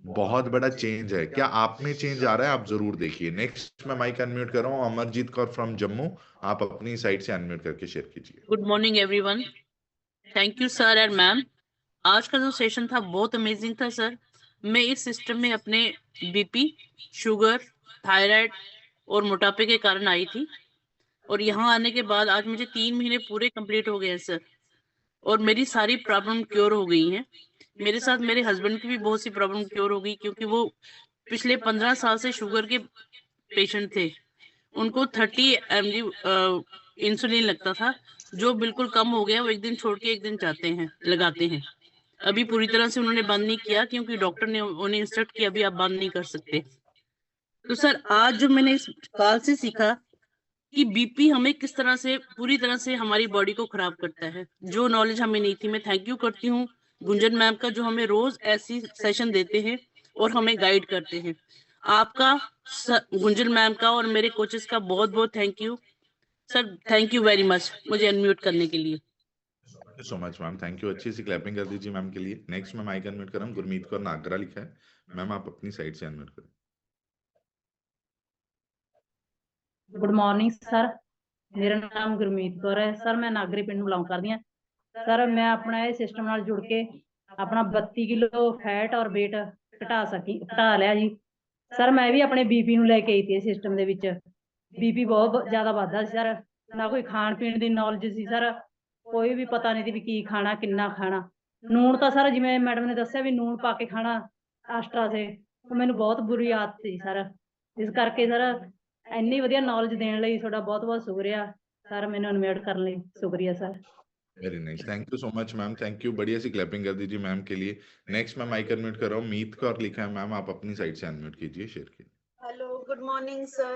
बहुत बड़ा चेंज है। क्या आप में चेंज आ रहा है? आप जरूर देखिए। नेक्स्ट मैं माइक अनम्यूट कर रहा हूँ, अमरजीत कौर फ्रॉम जम्मू, आप अपनी साइड से अनम्यूट करके शेयर कीजिए। Good morning everyone, thank you sir and ma'am. आज का जो सेशन था बहुत अमेजिंग था सर। मैं इस सिस्टम में अपने बीपी, शुगर, थायराइड और मोटापे के कारण आई थी, और यहाँ आने के बाद आज मुझे 3 महीने पूरे कंप्लीट हो गए हैं सर, और मेरी सारी प्रॉब्लम क्योर हो गई हैं। मेरे साथ मेरे हस्बैंड की भी बहुत सी प्रॉब्लम क्योर हो गई, क्योंकि वो पिछले 15 साल से शुगर के पेशेंट थे। उनको 30 mg इंसुलिन लगता था, जो बिल्कुल कम हो गया। वो एक दिन छोड़ के एक दिन लगाते हैं। अभी पूरी तरह से उन्होंने बंद नहीं किया, क्योंकि डॉक्टर ने उन्हें इंस्ट्रक्ट किया अभी आप बंद नहीं कर सकते। तो सर आज जो मैंने इस कॉल से सीखा कि बीपी हमें किस तरह से पूरी तरह से हमारी बॉडी को खराब करता है, जो नॉलेज हमें नहीं थी। मैं थैंक यू करती हूँ गुंजन मैम का, जो हमें रोज ऐसी सेशन देते हैं और हमें गाइड करते हैं। आपका गुंजन मैम का और मेरे कोचेस का बहुत बहुत thank you sir. Thank you very much मुझे अनम्यूट करने के लिए। सो मच मैम, थैंक यू। अच्छी सी क्लैपिंग कर दीजिए मैम के लिए। नेक्स्ट मैं माइक अनम्यूट कर रहा हूँ, गुरमीत कौर नागरा लिखा है, मैम आप अपनी साइड से अनम्यूट करें। गुड मॉर्निंग सर, मेरा नाम गुरमीत कौर है सर, मैं नागरी पिंड बिलोंग करती हूँ सर। मैं अपना इस सिस्टम नाल जुड़ के अपना 32 किलो फैट और वेट घटा लिया जी सर। मैं भी अपने बीपी ਨੂੰ ਲੈ ਕੇ ਆਈ थी सिस्टम ਦੇ ਵਿੱਚ। बीपी बहुत ज्यादा ਵੱਧਦਾ ਸੀ सर, ना कोई खाण पीण ਦੀ नॉलेज ਸੀ सर, कोई भी पता नहीं थी भी की खाना किन्ना खाना। ਨੂਣ ਤਾਂ सर जिवें मैडम ने दस्सिया भी ਨੂਣ पा के खाना आस्ट्रा से, मैनूं बहुत बुरी आदत सी सर। इस करके सर ਇੰਨੀ ਵਧੀਆ ਨੌਲੇਜ ਦੇਣ ਲਈ ਤੁਹਾਡਾ ਬਹੁਤ ਬਹੁਤ ਸ਼ੁਕਰੀਆ सर, मैंने अनम्यूट करने ਲਈ शुक्रिया sir. Very nice, thank you so much ma'am, thank you. बढ़िया सी क्लैपिंग कर दीजिए मैम के लिए। नेक्स्ट मैं माइक अनम्यूट कर रहा हूँ, मीत कौर लिखा है, मैम आप अपनी साइड से अनम्यूट कीजिए, शेयर कीजिए। हेलो गुड मॉर्निंग सर,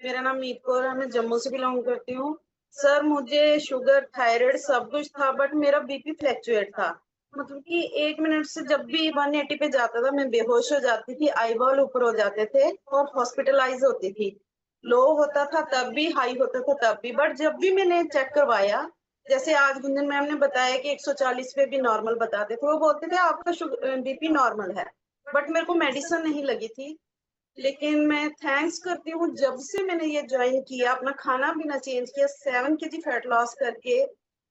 मेरा नाम मीत कौर है, मैं जम्मू से बिलोंग करती हूँ सर। मुझे शुगर थायराइड सब कुछ था, बट मेरा बीपी फ्लैक्चुएट था। मतलब कि 1 मिनट से जब भी 180 पे जाता था मैं बेहोश हो जाती थी, आई बॉल ऊपर हो जाते थे और हॉस्पिटलाइज होती थी। लो होता था तब भी, हाई होता था तब भी। बट जब भी मैंने चेक करवाया, जैसे आज गुंजन मैम ने बताया कि 140 पे भी नॉर्मल बताते थे, वो बोलते थे आपका बीपी नॉर्मल है, बट मेरे को मेडिसिन नहीं लगी थी। लेकिन मैं थैंक्स करती हूँ, जब से मैंने ये ज्वाइन किया, अपना खाना पीना चेंज किया, 7 kg फैट लॉस करके,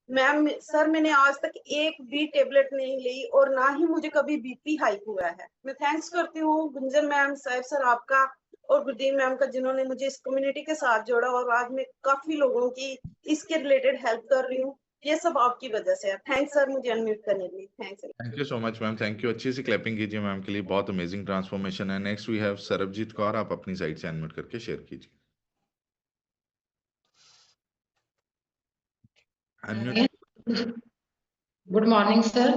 मैम सर मैंने आज तक एक भी टेबलेट नहीं ली और ना ही मुझे कभी बीपी हाई हुआ है। मैं थैंक्स करती हूँ गुंजन मैम साहब सर आपका और गुरदीप मैम का, जिन्होंने मुझे इस कम्युनिटी के साथ जोड़ा और आज मैं काफी लोगों की इसके रिलेटेड हेल्प कर रही हूँ। ये सब आपकी वजह से है। थैंक्स सर मुझे अनम्यूट करने के लिए। Thanks. Thank you so much ma'am, thank you. अच्छी सी क्लैपिंग कीजिए मैम के लिए, बहुत अमेजिंग ट्रांसफॉर्मेशन है। Next we have Sarabjit Kaur, आप अपनी साइड से अनम्यूट करके शेयर कीजिए। Unmute. Good morning sir,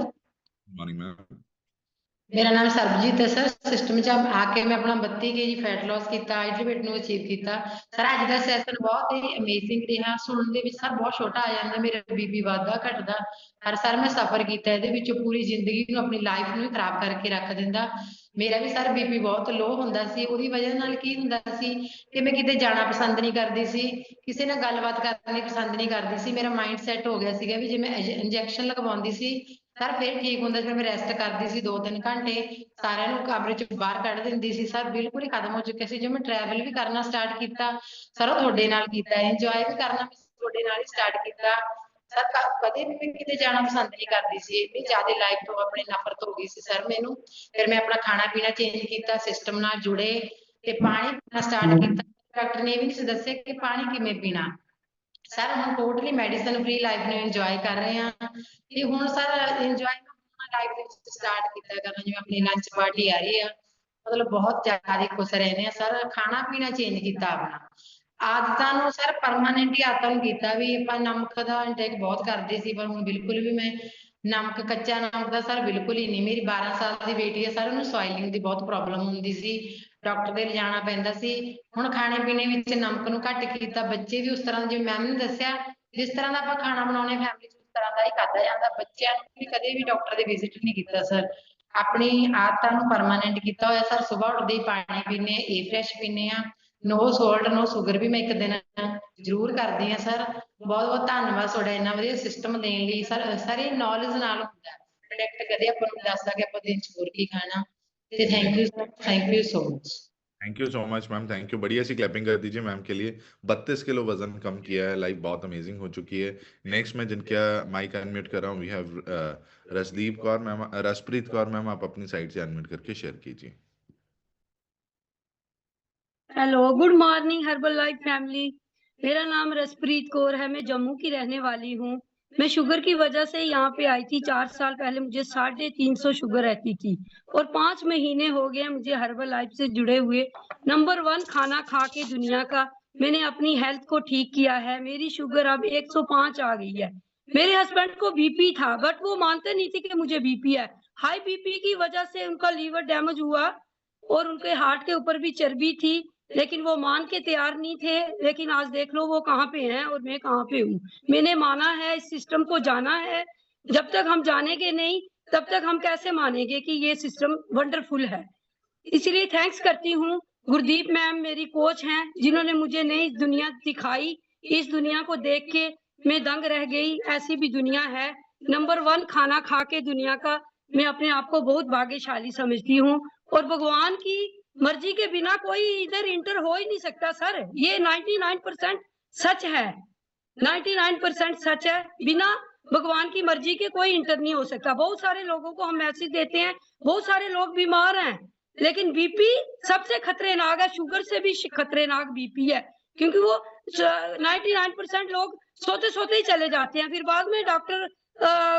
morning ma'am. मेरा नाम सरबजीत है सर। सिस्टम च आके मैं अपना 32 kg फैट लॉस किया, हाइट वेट ਨੂੰ ਅਚੀਵ ਕੀਤਾ ਸਰ। ਅੱਜ ਦਾ ਸੈਸ਼ਨ ਬਹੁਤ ਹੀ ਅਮੇਜ਼ਿੰਗ ਰਿਹਾ। ਸੁਣਨ ਦੇ ਵਿੱਚ ਸਰ ਬਹੁਤ ਛੋਟਾ ਆ ਜਾਂਦਾ, ਮੇਰਾ ਬੀਪੀ ਵੱਧਦਾ ਘਟਦਾ, ਪਰ ਸਰ ਮੈਂ ਸਫਰ ਕੀਤਾ ਇਹਦੇ ਵਿੱਚ, ਪੂਰੀ ਜ਼ਿੰਦਗੀ ਨੂੰ ਆਪਣੀ ਲਾਈਫ ਨੂੰ ਖਰਾਬ ਕਰਕੇ ਰੱਖ ਦਿੰਦਾ। ਮੇਰਾ ਵੀ ਸਰ ਬੀਪੀ ਬਹੁਤ ਲੋ ਹੁੰਦਾ ਸੀ, ਉਹਦੀ ਵਜ੍ਹਾ ਨਾਲ ਕੀ ਹੁੰਦਾ ਸੀ ਕਿ ਮੈਂ ਕਿਤੇ ਜਾਣਾ ਪਸੰਦ ਨਹੀਂ ਕਰਦੀ ਸੀ, ਕਿਸੇ ਨਾਲ ਗੱਲਬਾਤ ਕਰਨੀ ਪਸੰਦ ਨਹੀਂ ਕਰਦੀ ਸੀ। ਮੇਰਾ ਮਾਈਂਡ ਸੈਟ ਹੋ ਗਿਆ ਸੀਗਾ ਵੀ ਜੇ ਮੈਂ ਇੰਜੈਕਸ਼ਨ ਲਗਵਾਉਂਦੀ ਸੀ ਸਰ ਫਿਰ ਠੀਕ ਹੁੰਦਾ ਸੀ, ਮੈਂ ਰੈਸਟ ਕਰਦੀ ਸੀ 2-3 ਘੰਟੇ, ਸਾਰਿਆਂ ਨੂੰ ਕਮਰੇ ਚ ਬਾਹਰ ਕੱਢ ਦਿੰਦੀ ਸੀ ਸਰ, ਬਿਲਕੁਲ ਹੀ ਖਤਮ ਹੋ ਚੁੱਕਿਆ ਸੀ। ਜੇ ਮੈਂ ਟਰੈਵਲ ਵੀ ਕਰਨਾ ਸਟਾਰਟ ਕੀਤਾ ਸਰ ਉਹ ਤੁਹਾਡੇ ਨਾਲ ਕੀਤਾ, ਇੰਜੋਏ ਵੀ ਕਰਨਾ ਤੁਹਾਡੇ ਨਾਲ ਹੀ ਸਟਾਰਟ ਕੀਤਾ ਸਰ। ਕਦੇ ਵੀ ਮੈਂ ਕਿਤੇ ਜਾਣਾ ਪਸੰਦ ਨਹੀਂ ਕਰਦੀ ਸੀ, ਇੰਨੀ ਜ਼ਿਆਦਾ ਲਾਈਫ ਤੋਂ ਆਪਣੀ ਨਫ਼ਰਤ ਹੋ ਗਈ ਸੀ ਸਰ ਮੈਨੂੰ। ਫਿਰ ਮੈਂ ਆਪਣਾ ਖਾਣਾ ਪੀਣਾ ਚੇਂਜ ਕੀਤਾ, ਸਿਸਟਮ ਨਾਲ ਜੁੜੇ ਤੇ ਪਾਣੀ ਪੀਣਾ ਸਟਾਰਟ ਕੀਤਾ। ਡਾਕਟਰ ਨੇ ਇਹ ਵੀ ਨਹੀਂ ਸੀ ਦੱਸਿਆ ਕਿ ਪਾਣੀ ਕਿਵੇਂ ਪੀਣਾ ਸਰ। ਹੁਣ ਟੋਟਲੀ ਮੈਡੀਸਨ ਫ੍ਰੀ ਲਾਈਫ ਨੂੰ ਇੰਜੋਏ ਕਰ ਰਹੇ ਹਾਂ ਤੇ ਹੁਣ ਸਰ ਇੰਜੋਏ ਲਾਈਫ ਦੇ ਵਿੱਚ ਸਟਾਰਟ ਕੀਤਾ ਕਰਨਾ, ਜਿਵੇਂ ਆਪਣੀ ਲੰਚ ਪਾਰਟੀ ਆ ਰਹੀ ਆ, ਮਤਲਬ ਬਹੁਤ ਜ਼ਿਆਦਾ ਖੁਸ਼ ਰਹਿੰਦੇ ਆ ਸਰ। ਖਾਣਾ ਪੀਣਾ ਚੇਂਜ ਕੀਤਾ ਆਪਣਾ, ਆਦਤਾਂ ਨੂੰ ਸਰ ਪਰਮਾਨੈਂਟ ਹੀ ਆਦਤਾਂ ਨੂੰ ਕੀਤਾ ਵੀ ਆਪਾਂ ਨਮਕ ਦਾ ਇੰਟੇਕ ਬਹੁਤ ਕਰਦੇ ਸੀ, ਪਰ ਹੁਣ ਬਿਲਕੁਲ ਵੀ ਮੈਂ ਨਮਕ, ਕੱਚਾ ਨਮਕ ਦਾ ਸਰ ਬਿਲਕੁਲ ਹੀ ਨਹੀਂ। ਮੇਰੀ 12 ਸਾਲ ਦੀ ਬੇਟੀ ਹੈ ਸਰ, ਉਹਨੂੰ ਸਵਾਇਲਿੰਗ ਦੀ ਬਹੁਤ ਪ੍ਰੋਬਲਮ ਹੁੰਦੀ ਸੀ, ਡਾਕਟਰ ਦੇ ਲਿਜਾਣਾ ਪੈਂਦਾ ਸੀ। ਹੁਣ ਖਾਣੇ ਪੀਣੇ ਵਿੱਚ ਨਮਕ ਨੂੰ ਘੱਟ ਕੀਤਾ। ਬੱਚੇ ਵੀ ਉਸ ਤਰ੍ਹਾਂ, ਜਿਵੇਂ ਮੈਮ ਨੇ ਦੱਸਿਆ, ਜਿਸ ਤਰ੍ਹਾਂ ਦਾ ਆਪਾਂ ਖਾਣਾ ਬਣਾਉਣੇ ਫੈਮਿਲੀ ਚ ਉਸ ਤਰ੍ਹਾਂ ਦਾ ਹੀ ਖਾਧਾ ਜਾਂਦਾ। ਬੱਚਿਆਂ ਨੂੰ ਵੀ ਕਦੇ ਵੀ ਡਾਕਟਰ ਦੇ ਵਿਜ਼ਿਟ ਨਹੀਂ ਕੀਤਾ ਸਰ, ਆਪਣੀ ਆਦਤਾਂ ਨੂੰ ਪਰਮਾਨੈਂਟ ਕੀਤਾ ਹੋਇਆ ਸਰ। ਸੁਬਾਹ ਉੱਠਦੇ ਹੀ ਪਾਣੀ ਪੀਂਦੇ ਆ, ਏ ਫਰੈਸ਼ ਪੀਂਦੇ ਆ, ਨੋ ਸੋਲਟ ਨੋ ਸ਼ੂਗਰ ਵੀ ਮੈਂ ਇੱਕ ਦਿਨ ਜ਼ਰੂਰ ਕਰਦੀ ਹਾਂ ਸਰ। ਬਹੁਤ ਬਹੁਤ ਧੰਨਵਾਦ ਤੁਹਾਡਾ ਇੰਨਾ ਵਧੀਆ ਸਿਸਟਮ ਦੇਣ ਲਈ ਸਰ। ਸਰ ਇਹ ਨੌਲੇਜ ਨਾਲ ਹੁੰਦਾ, ਪ੍ਰੋਡਕਟ ਕਦੇ ਆਪਾਂ ਨੂੰ ਦੱਸਦਾ ਕਿ ਆਪਾਂ ਦਿਨ ਚ ਹੋਰ ਕੀ ਖਾਣਾ। ਤੇ thank you so much. Thank you so much ma'am, thank you. बढ़िया सी क्लैपिंग कर दीजिए मैम के लिए। 32 किलो वजन कम किया है, लाइफ बहुत अमेजिंग हो चुकी है। नेक्स्ट मैं जिनका माइक अनम्यूट कर रहा हूँ, we have Rasdeep Kaur ma'am, Raspreet Kaur ma'am, आप अपनी साइड से अनम्यूट करके शेयर कीजिए। Hello, good morning Herbalife family. मेरा नाम रसप्रीत कौर है, मैं जम्मू की रहने वाली हूँ। मैं शुगर की वजह से यहाँ पे आई थी 4 साल पहले। मुझे 350 शुगर रहती थी और 5 महीने हो गए मुझे हर्बल लाइफ से जुड़े हुए। नंबर 1 खाना खा के दुनिया का मैंने अपनी हेल्थ को ठीक किया है। मेरी शुगर अब 105 आ गई है। मेरे हस्बैंड को बीपी था बट वो मानते नहीं थे कि मुझे बीपी है। हाई बीपी की वजह से उनका लीवर डैमेज हुआ और उनके हार्ट के ऊपर भी चर्बी थी, लेकिन वो मान के तैयार नहीं थे। लेकिन आज देख लो वो कहाँ पे हैं और मैं कहाँ पे हूँ। मैंने माना है, इस सिस्टम को जाना है। जब तक हम जानेंगे नहीं तब तक हम कैसे मानेंगे कि ये सिस्टम वंडरफुल है। इसलिए थैंक्स करती हूँ। गुरदीप मैम मेरी कोच हैं, जिन्होंने मुझे नई दुनिया दिखाई। इस दुनिया को देख के मैं दंग रह गई, ऐसी भी दुनिया है। नंबर 1 खाना खा के दुनिया का मैं अपने आप को बहुत भाग्यशाली समझती हूँ और भगवान की मर्जी के बिना कोई इधर इंटर हो ही नहीं सकता सर। ये 99% सच है, 99% सच है। बिना भगवान की मर्जी के कोई इंटर नहीं हो सकता। बहुत सारे लोगों को हम मैसेज देते हैं, बहुत सारे लोग बीमार हैं, लेकिन बीपी सबसे खतरनाक है। शुगर से भी खतरनाक बीपी है, क्योंकि वो 99% लोग सोते सोते ही चले जाते हैं। फिर बाद में डॉक्टर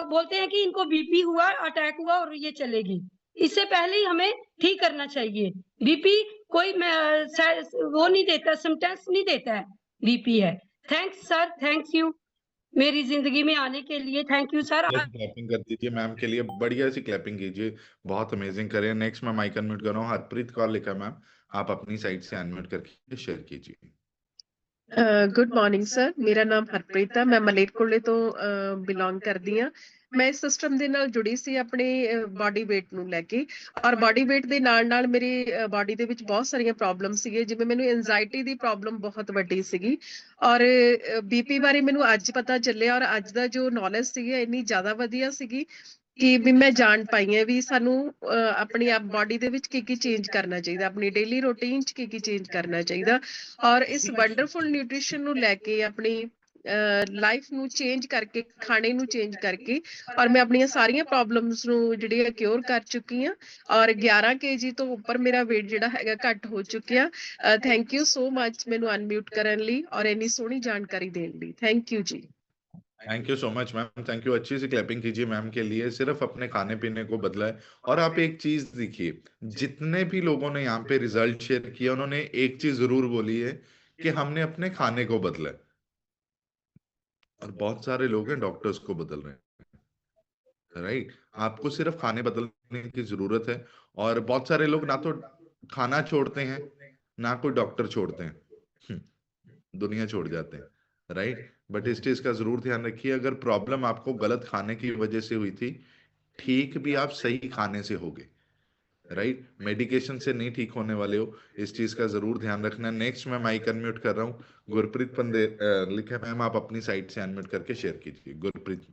बोलते हैं कि इनको बीपी हुआ, अटैक हुआ और ये चलेगी। इससे पहले ही हमें ठीक करना चाहिए। बीपी कोई वो नहीं देता, सिम्टम्स नहीं देता है, बीपी है। थैंक्स सर, थैंक यू मेरी जिंदगी में आने के लिए। Thank you sir. क्लैपिंग कर दीजिए मैम के लिए, बढ़िया सी क्लैपिंग कीजिए, बहुत अमेजिंग करें। नेक्स्ट मैं माइक अनम्यूट कर रहा हूँ, हरप्रीत कौर लिखा मैम, आप अपनी साइड से अनम्यूट करके शेयर कीजिए। गुड मॉर्निंग सर, मेरा नाम हरप्रीत है, मैं ਮਲੇਰਕੋਟਲੇ ਤੋਂ ਬਿਲੋਂਗ ਕਰਦੀ ਹਾਂ। ਮੈਂ ਇਸ ਸਿਸਟਮ ਦੇ ਨਾਲ ਜੁੜੀ ਸੀ ਆਪਣੇ ਬਾਡੀ weight ਨੂੰ ਲੈ ਕੇ, ਔਰ ਬਾਡੀ weight ਦੇ ਨਾਲ ਨਾਲ ਮੇਰੀ ਬਾਡੀ ਦੇ ਵਿੱਚ ਬਹੁਤ ਸਾਰੀਆਂ ਪ੍ਰੋਬਲਮ ਸੀਗੇ। ਜਿਵੇਂ ਮੈਨੂੰ ਐਂਜ਼ਾਈਟੀ ਦੀ ਪ੍ਰੋਬਲਮ ਬਹੁਤ ਵੱਡੀ ਸੀਗੀ ਔਰ ਬੀਪੀ ਬਾਰੇ ਮੈਨੂੰ ਅੱਜ ਪਤਾ ਚੱਲਿਆ, ਔਰ ਅੱਜ ਦਾ ਜੋ ਨੌਲੇਜ ਸੀਗੀ ਇੰਨੀ ਜ਼ਿਆਦਾ ਵਧੀਆ ਸੀਗੀ ਕਿ ਵੀ ਮੈਂ ਜਾਣ ਪਾਈ ਹਾਂ ਵੀ ਸਾਨੂੰ ਆਪਣੀ ਆਪ ਬਾਡੀ ਦੇ ਵਿੱਚ ਕੀ ਚੇਂਜ ਕਰਨਾ ਚਾਹੀਦਾ, ਆਪਣੀ ਡੇਲੀ ਰੂਟੀਨ 'ਚ ਕੀ ਚੇਂਜ ਕਰਨਾ ਚਾਹੀਦਾ। ਔਰ ਇਸ ਵੰਡਰਫੁਲ ਨਿਊਟ੍ਰੀਸ਼ਨ ਨੂੰ ਲੈ ਕੇ ਆਪਣੀ ਲਾਈਫ ਨੂੰ ਚੇਂਜ ਕਰਕੇ, ਖਾਣੇ ਨੂੰ ਚੇਂਜ ਕਰਕੇ, ਔਰ ਮੈਂ ਆਪਣੀਆਂ ਸਾਰੀਆਂ ਪ੍ਰੋਬਲਮਸ ਨੂੰ ਜਿਹੜੀਆਂ ਕਿਉਰ ਕਰ ਚੁੱਕੀ ਹਾਂ, ਔਰ 11 kg ਤੋਂ ਉੱਪਰ ਮੇਰਾ weight ਜਿਹੜਾ ਹੈਗਾ ਘੱਟ ਹੋ ਚੁੱਕਿਆ। ਥੈਂਕ ਯੂ ਸੋ ਮਚ ਮੈਨੂੰ ਅਨਮਿਊਟ ਕਰਨ ਲਈ ਔਰ ਇੰਨੀ ਸੋਹਣੀ ਜਾਣਕਾਰੀ ਦੇਣ ਲਈ। Thank you ji. Thank you so much ma'am, thank you. अच्छी सी क्लैपिंग कीजिए मैम के लिए। सिर्फ अपने खाने पीने को बदला है। और आप एक चीज देखिए, जितने भी लोगों ने यहाँ पे रिजल्ट शेयर किया, उन्होंने एक चीज जरूर बोली है कि हमने अपने खाने को बदला है। और बहुत सारे लोग हैं डॉक्टर्स को बदल रहे हैं, राइट। आपको सिर्फ खाने बदलने की जरूरत है। और बहुत सारे लोग ना तो खाना छोड़ते हैं, ना कोई डॉक्टर छोड़ते हैं, दुनिया छोड़ जाते हैं, राइट। बट इस चीज का जरूर ध्यान रखिए, अगर प्रॉब्लम आपको गलत खाने की वजह से हुई थी, ठीक भी आप सही खाने से होगे, राइट। मेडिकेशन से नहीं ठीक होने वाले हो, इस चीज का जरूर ध्यान रखना। नेक्स्ट मैं माइक अनम्यूट कर रहा हूँ, गुरप्रीत पंदे लिखे मैम, आप अपनी साइड से अनम्यूट करके शेयर कीजिए। Gurpreet.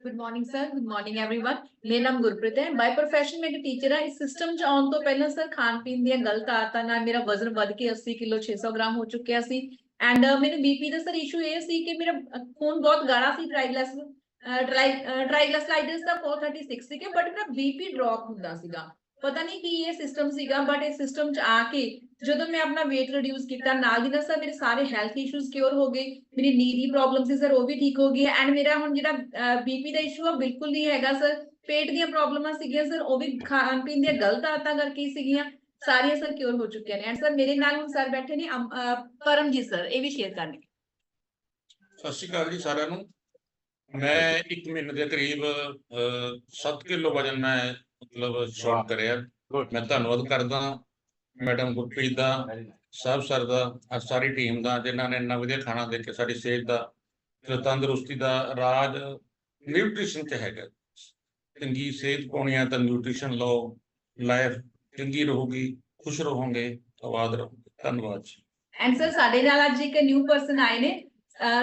Good morning sir, good morning everyone. मेरा नाम गुरप्रीत है, बाय प्रोफेशन मैं टीचर हाँ। इस सिस्टम च आउण तो पहला सर खान पीन दी गलत आदतां नाल मेरा वजन बढ़ के 80 किलो 600 ग्राम हो चुकिया सी। एंड मेरे बीपी दा सर इशू ये सी कि मेरा खून बहुत गाढ़ा सी, ट्राइग्लिसराइड्स दा 436 सी, बट मेरा बीपी ड्रॉप हुंदा सीगा। पता नहीं कि ये सिस्टम सीगा, बट इस सिस्टम च आके ਜਦੋਂ मैं अपना वेट रिड्यूस किया, नाल दी ना सर मेरे सारे हेल्थ इश्यूज क्योर हो गए। मेरी नी दी प्रॉब्लम सी सर वो भी ठीक हो गई है। एंड मेरा हुण जिहड़ा बीपी दा इशू है बिल्कुल नहीं हैगा सर। पेट दी प्रॉब्लमां सीगियां सर, वो भी खान पीन दी गलत आदतां करके सीगियां, सारियां सर क्योर हो चुकियां ने। एंड सर मेरे नाल हुण सर बैठे ने परमजीत सर, ये भी शेयर करने। सत श्री अकाल जी सारिਆਂ ਨੂੰ। मैं 1 महीने के करीब 7 किलो वजन मैं मतलब शॉर्ट करिਆ। मैं धन्यवाद करदा मैडम गुरप्रीत दा, ਸਾਹਿਬ ਸਰ ਦਾ, ਸਾਰੀ ਟੀਮ ਦਾ, ਜਿਨ੍ਹਾਂ ਨੇ ਇੰਨਾ ਵਧੀਆ ਖਾਣਾ ਦੇ ਕੇ ਸਾਡੀ ਸਿਹਤ ਦਾ ਤੇ ਤੰਦਰੁਸਤੀ ਦਾ ਰਾਜ ਨਿਊਟ੍ਰੀਸ਼ਨ ਤੇ ਹੈਗਾ। ਚੰਗੀ ਸਿਹਤ ਪਾਉਣੀ ਹੈ ਤਾਂ ਨਿਊਟ੍ਰੀਸ਼ਨ ਲਓ, ਲਾਈਫ ਚੰਗੀ ਰਹੂਗੀ, ਖੁਸ਼ ਰਹੋਗੇ, ਆਬਾਦ ਰਹੋਗੇ। ਧੰਨਵਾਦ ਜੀ। ਐਂਡ ਸਰ ਸਾਡੇ ਨਾਲ ਅੱਜ ਇੱਕ ਨਿਊ ਪਰਸਨ ਆਏ ਨੇ,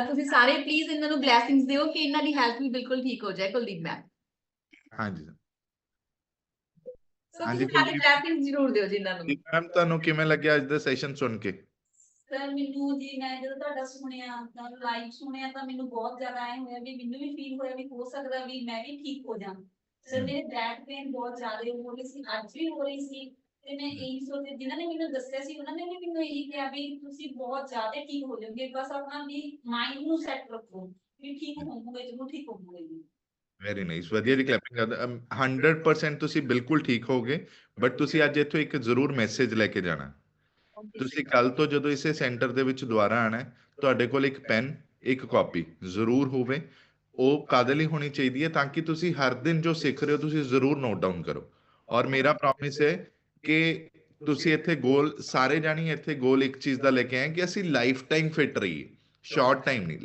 ਤੁਸੀਂ ਸਾਰੇ ਪਲੀਜ਼ ਇਹਨਾਂ ਨੂੰ ਬਲੇਸਿੰਗਸ ਦਿਓ ਕਿ ਇਹਨਾਂ ਦੀ ਹੈਲਥ ਵੀ ਬਿਲਕੁਲ ਠੀਕ ਹੋ ਜਾਏ। ਕੁਲਦੀਪ ਮੈਮ। ਹਾਂਜੀ ਹਾਂਜੀ ਸਾਰੇ ਬਲੇਸਿੰਗਸ ਜ਼ਰੂਰ ਦਿਓ ਜਿਨ੍ਹਾਂ ਨੂੰ। ਮੈਮ ਤੁਹਾਨੂੰ ਕਿਵੇਂ ਲੱਗਿਆ ਅੱਜ ਦਾ ਸੈਸ਼ਨ ਸੁਣ ਕੇ? ਸਰ ਮੈਨੂੰ ਜੀ, ਮੈਂ ਜਦੋਂ ਤੁਹਾਡਾ ਸੁਣਿਆ ਤਾਂ ਲਾਈਵ ਸੁਣਿਆ ਤਾਂ ਮੈਨੂੰ ਬਹੁਤ ਜ਼ਿਆਦਾ ਐ ਹੋਇਆ ਵੀ ਮੈਨੂੰ ਵੀ ਫੀਲ ਹੋਇਆ ਵੀ ਹੋ ਸਕਦਾ ਵੀ ਮੈਂ ਵੀ ਠੀਕ ਹੋ ਜਾਵਾਂ। ਸਰ ਮੇਰੇ ਬੈਕ ਪੇਨ ਬਹੁਤ ਜ਼ਿਆਦਾ ਹੋ ਰਹੀ ਸੀ, ਅੱਜ ਵੀ ਹੋ ਰਹੀ ਸੀ, ਤੇ ਮੈਂ ਇਹੀ ਸੋਚਿਆ, ਜਿਨ੍ਹਾਂ ਨੇ ਮੈਨੂੰ ਦੱਸਿਆ ਸੀ ਉਹਨਾਂ ਨੇ ਵੀ ਮੈਨੂੰ ਇਹੀ ਕਿਹਾ ਵੀ ਤੁਸੀਂ ਬਹੁਤ ਜ਼ਿਆਦਾ ਠੀਕ ਹੋ ਜਾਓਗੇ, ਬਸ ਆਪਣਾ ਵੀ ਮਾਈਂਡ ਨੂੰ ਸੈੱਟ ਰੱਖੋ ਵੀ ਠੀਕ ਹੋਵੋਗੇ, ਜ਼ਰੂਰ ਠੀਕ ਹੋਵੋਗੇ ਜੀ। ਵੈਰੀ ਨਾਈਸ, ਵਧੀਆ ਜੀ ਕਲੈਪਿੰਗ ਕਰਦਾ। 100% ਤੁਸੀਂ ਬਿਲਕੁਲ ਠੀਕ ਹੋਗੇ, ਬਟ ਤੁਸੀਂ ਅੱਜ ਇੱਥੋਂ ਇੱਕ ਜ਼ਰੂਰ ਮੈਸੇਜ ਲੈ ਕੇ ਜਾਣਾ। ਤੁਸੀਂ ਕੱਲ ਤੋਂ ਜਦੋਂ ਇਸੇ ਸੈਂਟਰ ਦੇ ਵਿੱਚ ਦੁਬਾਰਾ ਆਣਾ, ਤੁਹਾਡੇ ਕੋਲ ਇੱਕ ਪੈਨ, ਇੱਕ ਕਾਪੀ ਜ਼ਰੂਰ ਹੋਵੇ। ਉਹ ਕਾਹਦੇ ਲਈ ਹੋਣੀ ਚਾਹੀਦੀ ਹੈ? ਤਾਂ ਕਿ ਤੁਸੀਂ ਹਰ ਦਿਨ ਜੋ ਸਿੱਖ ਰਹੇ ਹੋ ਤੁਸੀਂ ਜ਼ਰੂਰ ਨੋਟ ਡਾਊਨ ਕਰੋ। ਔਰ ਮੇਰਾ ਪ੍ਰੋਮਿਸ ਹੈ ਕਿ ਤੁਸੀਂ ਇੱਥੇ ਗੋਲ, ਸਾਰੇ ਜਾਣੀ ਇੱਥੇ ਗੋਲ ਇੱਕ ਚੀਜ਼ ਦਾ ਲੈ ਕੇ ਆਏ ਕਿ ਅਸੀਂ ਲਾਈਫ ਟਾਈਮ ਫਿਟ ਰਹੀਏ, ਸ਼ਾਰਟ ਟਾਈਮ ਨਹੀਂ,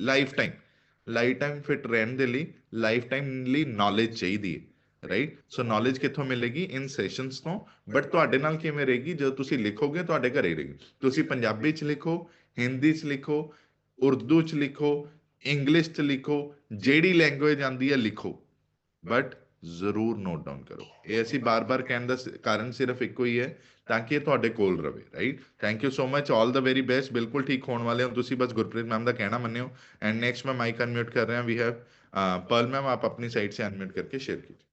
ਲਾਈਫ ਟਾਈਮ ਫਿਟ ਰਹਿਣ ਦੇ ਲਈ ਲਾਈਫ ਟਾਈਮ ਲਈ ਨੌਲੇਜ ਚਾਹੀਦੀ ਹੈ, ਰਾਈਟ। ਸੋ ਨੌਲੇਜ ਕਿੱਥੋਂ ਮਿਲੇਗੀ? ਇਨ ਸੈਸ਼ਨਸ ਤੋਂ। ਬਟ ਤੁਹਾਡੇ ਨਾਲ ਕਿਵੇਂ ਰਹੇਗੀ? ਜਦੋਂ ਤੁਸੀਂ ਲਿਖੋਗੇ ਤੁਹਾਡੇ ਘਰੇ ਰਹੇਗੀ। ਤੁਸੀਂ ਪੰਜਾਬੀ 'ਚ ਲਿਖੋ, ਹਿੰਦੀ 'ਚ ਲਿਖੋ, ਉਰਦੂ 'ਚ ਲਿਖੋ, ਇੰਗਲਿਸ਼ 'ਚ ਲਿਖੋ, ਜਿਹੜੀ ਲੈਂਗੁਏਜ ਆਉਂਦੀ ਹੈ ਲਿਖੋ, ਬਟ ਜ਼ਰੂਰ ਨੋਟ ਡਾਊਨ ਕਰੋ। ਇਹ ਅਸੀਂ ਬਾਰ-ਬਾਰ ਕਹਿਣ ਦਾ ਕਾਰਨ ਸਿਰਫ ਇੱਕੋ ਹੀ ਹੈ, ਤਾਂ ਕਿ ਇਹ ਤੁਹਾਡੇ ਕੋਲ ਰਵੇ, right. Thank you so much, all the very best. ਬਿਲਕੁਲ ਠੀਕ ਹੋਣ ਵਾਲੇ ਹੋ ਤੁਸੀਂ, ਬਸ ਗੁਰਪ੍ਰੀਤ ਮੈਮ ਦਾ ਕਹਿਣਾ ਮੰਨਿਓ। एंड नेक्स्ट मैं माइक अनम्यूट कर रहे हैं, वी हैव पर्ल मैम, आप अपनी साइड से अनम्यूट करके शेयर कीजिए।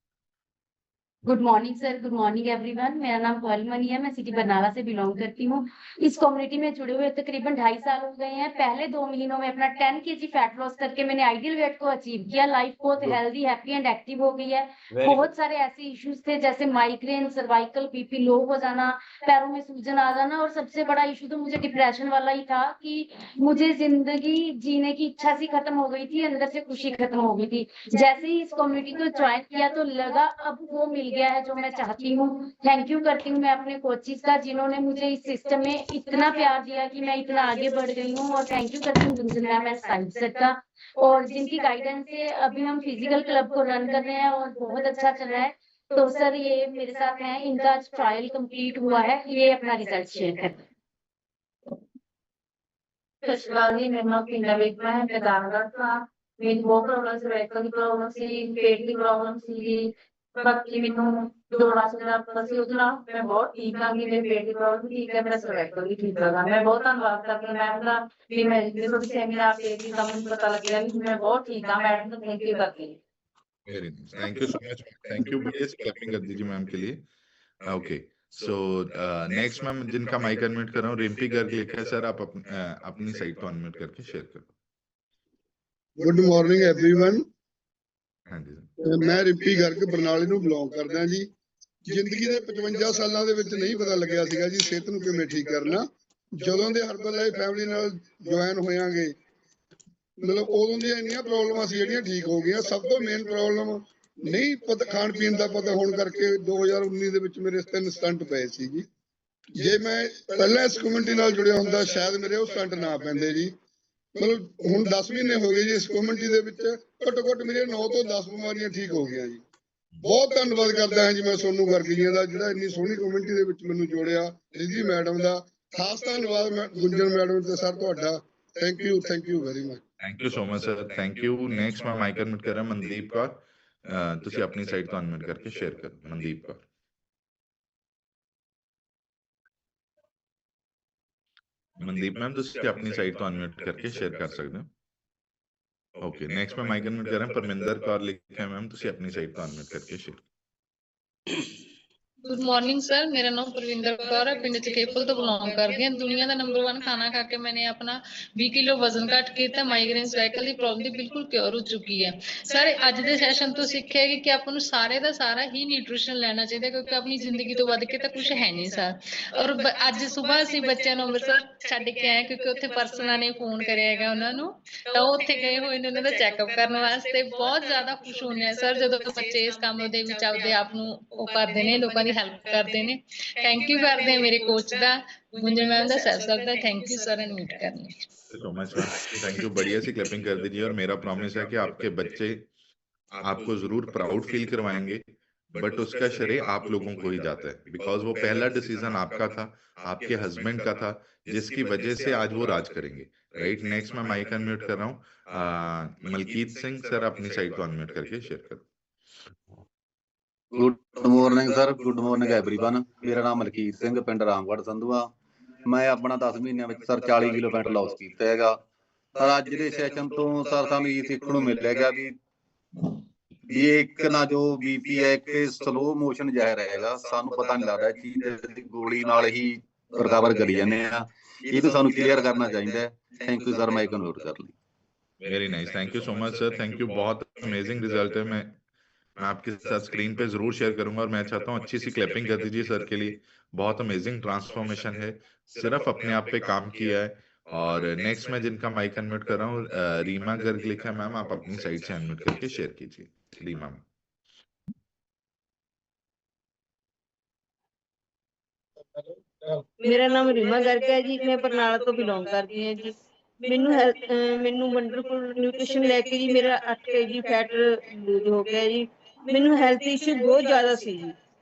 Good morning sir, good morning everyone. मेरा नाम पर्ल मनी है, मैं सिटी बरनाला से बिलोंग करती हूँ। इस कम्युनिटी में जुड़े हुए तकरीबन 2.5 साल हो गए हैं। पहले 2 महीनों में अपना 10 kg फैट लॉस करके मैंने आइडियल वेट को अचीव किया। लाइफ बहुत हेल्दी, हैप्पी एंड एक्टिव हो गई है। बहुत सारे ऐसे इश्यूज थे जैसे माइग्रेन, सर्वाइकल, बीपी लो हो जाना, पैरों में सूजन आ जाना, और सबसे बड़ा इशू तो मुझे डिप्रेशन वाला ही था कि मुझे जिंदगी जीने की इच्छा सी खत्म हो गई थी, अंदर से खुशी खत्म हो गई थी। जैसे ही इस कम्युनिटी को ज्वाइन किया तो लगा अब वो मिल गया है जो मैं चाहती हूँ। थैंक यू करती हूँ मैं अपने कोचेस का, जिन्होंने मुझे इस सिस्टम में इतना प्यार दिया कि मैं इतना आगे बढ़ गई हूँ। और थैंक यू करती हूँ Gunjan ma'am and science sir का, और जिनकी गाइडेंस से अभी हम फिजिकल क्लब को रन कर रहे हैं और बहुत अच्छा चल रहा है। तो सर ये मेरे साथ हैं, इनका ट्रायल कंप्लीट हुआ है, ये अपना रिजल्ट शेयर करते हैं। मेरा नाम पिंडा बेगमा है, मैं दानगढ़ था। मेरी बहुत प्रॉब्लम सी, सर्वाइकल की प्रॉब्लम सी, पेट की प्रॉब्लम सी, ਬਾਕੀ ਮੈਨੂੰ ਦੌੜਾ ਸਕਦਾ ਸੀ ਉਹਦੇ ਨਾਲ ਮੈਂ ਬਹੁਤ ਠੀਕ ਹਾਂ ਕਿ ਮੇਰੇ ਪੇਟ ਦੀ ਪ੍ਰੋਬਲਮ ਠੀਕ ਹੈ, ਮੇਰਾ ਸਰਵਾਈਕਲ ਵੀ ਠੀਕ ਹੈਗਾ। ਮੈਂ ਬਹੁਤ ਧੰਨਵਾਦ ਕਰਦੀ ਮੈਮ ਦਾ ਵੀ ਮੈਂ ਜਦੋਂ ਸੈਮੀਨਾਰ ਤੇ ਗਈ ਤਾਂ ਮੈਨੂੰ ਪਤਾ ਲੱਗਿਆ ਵੀ ਮੈਂ बहुत ठीक हाँ। मैडम को थैंक यू करती हूँ। Very nice, thank you so much, thank you. बढ़िया से क्लैपिंग कर दीजिए मैम के लिए। ओके, सो नेक्स्ट मैम जिनका माइक अनम्यूट कर रहा हूँ, रिम्पी गर्ग लिखा है सर, आप अपनी साइड को अनम्यूट करके शेयर करो। Good morning everyone. हाँ जी, मैं ਰਿੰਪੀ ਗਰਗ ਬਰਨਾਲੇ ਨੂੰ ਬਿਲੋਂਗ ਕਰਦਾ ਜੀ। ਜ਼ਿੰਦਗੀ ਦੇ 55 ਸਾਲਾਂ ਦੇ ਵਿੱਚ ਨਹੀਂ ਪਤਾ ਲੱਗਿਆ ਸੀਗਾ ਜੀ ਸਿਹਤ ਨੂੰ ਕਿਵੇਂ ਠੀਕ ਕਰਨਾ। ਜਦੋਂ ਦੇ ਹਰਬਲ ਲਾਈਫ ਫੈਮਿਲੀ ਨਾਲ ਜੁਆਇਨ ਹੋਇਆਂਗੇ, ਮਤਲਬ ਉਦੋਂ ਦੀਆਂ ਇੰਨੀਆਂ ਪ੍ਰੋਬਲਮਾਂ ਸੀ ਜਿਹੜੀਆਂ ਠੀਕ ਹੋ ਗਈਆਂ। ਸਭ ਤੋਂ ਮੇਨ ਪ੍ਰੋਬਲਮ ਨਹੀਂ ਪਤਾ, ਖਾਣ ਪੀਣ ਦਾ ਪਤਾ ਹੋਣ ਕਰਕੇ 2019 ਦੇ ਵਿੱਚ ਮੇਰੇ 3 ਸਟੰਟ ਪਏ ਸੀ ਜੀ। ਜੇ ਮੈਂ ਪਹਿਲਾਂ ਇਸ ਕਮਿਊਨਿਟੀ ਨਾਲ ਜੁੜਿਆ ਹੁੰਦਾ ਸ਼ਾਇਦ ਮੇਰੇ ਉਹ ਸਟੰਟ ਨਾ ਪੈਂਦੇ ਜੀ। ਮਤਲਬ ਹੁਣ 10 ਮਹੀਨੇ ਹੋ ਗਏ ਜੀ ਇਸ ਕਮਿਊਨਿਟੀ ਦੇ ਵਿੱਚ, ਘੱਟੋ ਘੱਟ ਮੇਰੇ 9 ਤੋਂ 10 ਬਿਮਾਰੀਆਂ ਠੀਕ ਹੋ ਗਈਆਂ ਜੀ। ਬਹੁਤ ਧੰਨਵਾਦ ਕਰਦਾ ਹਾਂ ਜੀ ਮੈਂ ਸੋਨੂੰ ਗਰਗੀਆਂ ਦਾ, ਜਿਹੜਾ ਇੰਨੀ ਸੋਹਣੀ ਕਮਿਊਨਿਟੀ ਦੇ ਵਿੱਚ ਮੈਨੂੰ ਜੋੜਿਆ। ਰਿਧੀ ਮੈਡਮ ਦਾ ਖਾਸ ਧੰਨਵਾਦ, ਗੁੰਜਨ ਮੈਡਮ ਤੇ ਸਰ ਤੁਹਾਡਾ thank you very much. Thank you so much sir, thank you. Next मैं माइक अनम्यूट कर रहा हूं मनदीप कौर, ਤੁਸੀਂ ਆਪਣੀ ਸਾਈਡ ਤੋਂ ਅਨम्यूट करके शेयर ਕਰੋ। मनदीप कौर, मनदीप मैम ਤੁਸੀਂ ਆਪਣੀ ਸਾਈਡ ਤੋਂ ਅਨम्यूट करके शेयर ਕਰ ਸਕਦੇ ਹੋ। ओके, नेक्स्ट मैं माइक अनम्यूट कर रहा हूं परमिंदर कौर लिखा है मैम, ਤੁਸੀਂ ਆਪਣੀ ਸਾਈਡ ਤੋਂ अनम्यूट करके शेयर। गुड मॉर्निंग सर, मेरा नाम परविंदर कौर है, पिंड चकेफल तो बिलोंग करती हैं। दुनिया का नंबर 1 खाना खा के मैंने अपना 20 किलो वजन घट किया, माइग्रेन साइकिल की प्रॉब्लम दी बिल्कुल क्योर हो चुकी है। सर अज के सैशन तो सीखे कि अपन नूं सारे का सारा ही न्यूट्रिशन लेना चाहिए, क्योंकि अपनी जिंदगी तो वध के तो कुछ है नहीं सर। और अज सुबह असीं बच्चों नूं अंमृतसर छड्ड के आए, क्योंकि उत्थे पर्सनल ने फोन करेगा उन्होंने, तो उत्थे गए हुए ने उन्होंने चैकअप करने वास्ते। बहुत ज्यादा खुश होने हैं सर जो बच्चे इस काम दे विच आपदे आप नूं ओह करदे ने, लोकां दी हेल्प करते ने। थैंक यू करते हैं मेरे कोच दा, गुंजन मैम दा, सर साहब दा। थैंक यू सर, अनम्यूट करने सो मच मैम, थैंक यू। बढ़िया सी क्लैपिंग कर दीजिए। और मेरा प्रॉमिस है कि आपके बच्चे आपको जरूर प्राउड फील करवाएंगे, बट उसका श्रेय आप लोगों को ही जाता है, बिकॉज वो पहला डिसीजन आपका था, आपके हस्बैंड का था, जिसकी वजह से आज वो राज करेंगे। राइट, नेक्स्ट मैं माइक अनम्यूट कर रहा हूँ मलकीत सिंह सर, अपनी साइड को अनम्यूट करके शेयर करो। Good morning sir, good morning everyone. मेरा नाम मलकीत सिंह, पिंड रामगढ़ संधूआ। मैं अपना 10 ਮਹੀਨਿਆਂ ਵਿੱਚ ਸਰ 40 ਕਿਲੋ ਫੈਟ ਲਾਸ ਕੀਤਾ ਹੈਗਾ। ਪਰ ਅੱਜ ਦੇ ਸੈਸ਼ਨ ਤੋਂ ਸਰ ਸਾਨੂੰ ਇਹ ਸਿੱਖਣ ਨੂੰ ਮਿਲੇਗਾ ਵੀ ਇੱਕ ਨਾ ਜੋ ਬੀਪੀ ਹੈ ਇੱਕ ਸਲੋ ਮੋਸ਼ਨ ਜਾ ਰਹੇਗਾ, ਸਾਨੂੰ ਪਤਾ ਨਹੀਂ ਲੱਗਦਾ ਚੀਜ਼ ਦੀ ਗੋਲੀ ਨਾਲ ਹੀ ਰਿਕਵਰ ਕਰੀ ਜਾਂਦੇ ਆ। ਇਹ ਤਾਂ ਸਾਨੂੰ ਕਲੀਅਰ ਕਰਨਾ ਚਾਹੀਦਾ ਹੈ। ਥੈਂਕ ਯੂ ਸਰ, ਮਾਈਕ ਨੋਟ ਕਰ ਲਈ। Very nice, thank you so much sir, thank you. बहुत अमेजिंग रिजल्ट है। मैं आपके साथ स्क्रीन पे जरूर शेयर करूंगा, और मैं चाहता हूँ अच्छी सी क्लैपिंग कर दीजिए सर के लिए। बहुत अमेजिंग ट्रांसफॉर्मेशन है, सिर्फ अपने आप पे काम किया है। और नेक्स्ट मैं जिनका माइक अनम्यूट कर रहा हूँ रीमा गर्ग लिखा है मैम, आप अपनी साइड से अनम्यूट करके शेयर कीजिए। रीमा मैम। मेरा नाम रीमा गर्ग है जी, मैं बरनाला तो बिलोंग करती हूँ जी। ਮੈਨੂੰ ਵੰਡਰਫੁਲ ਨਿਊਟ੍ਰੀਸ਼ਨ ਲੈ ਕੇ ਜੀ ਮੇਰਾ 8 kg ਫੈਟ ਲੂਜ਼ ਹੋ ਗਿਆ ਜੀ। ਮੈਨੂੰ ਹੈਲਥ ਇਸ਼ੂ ਬਹੁਤ ਜ਼ਿਆਦਾ ਸੀ ਜੀ,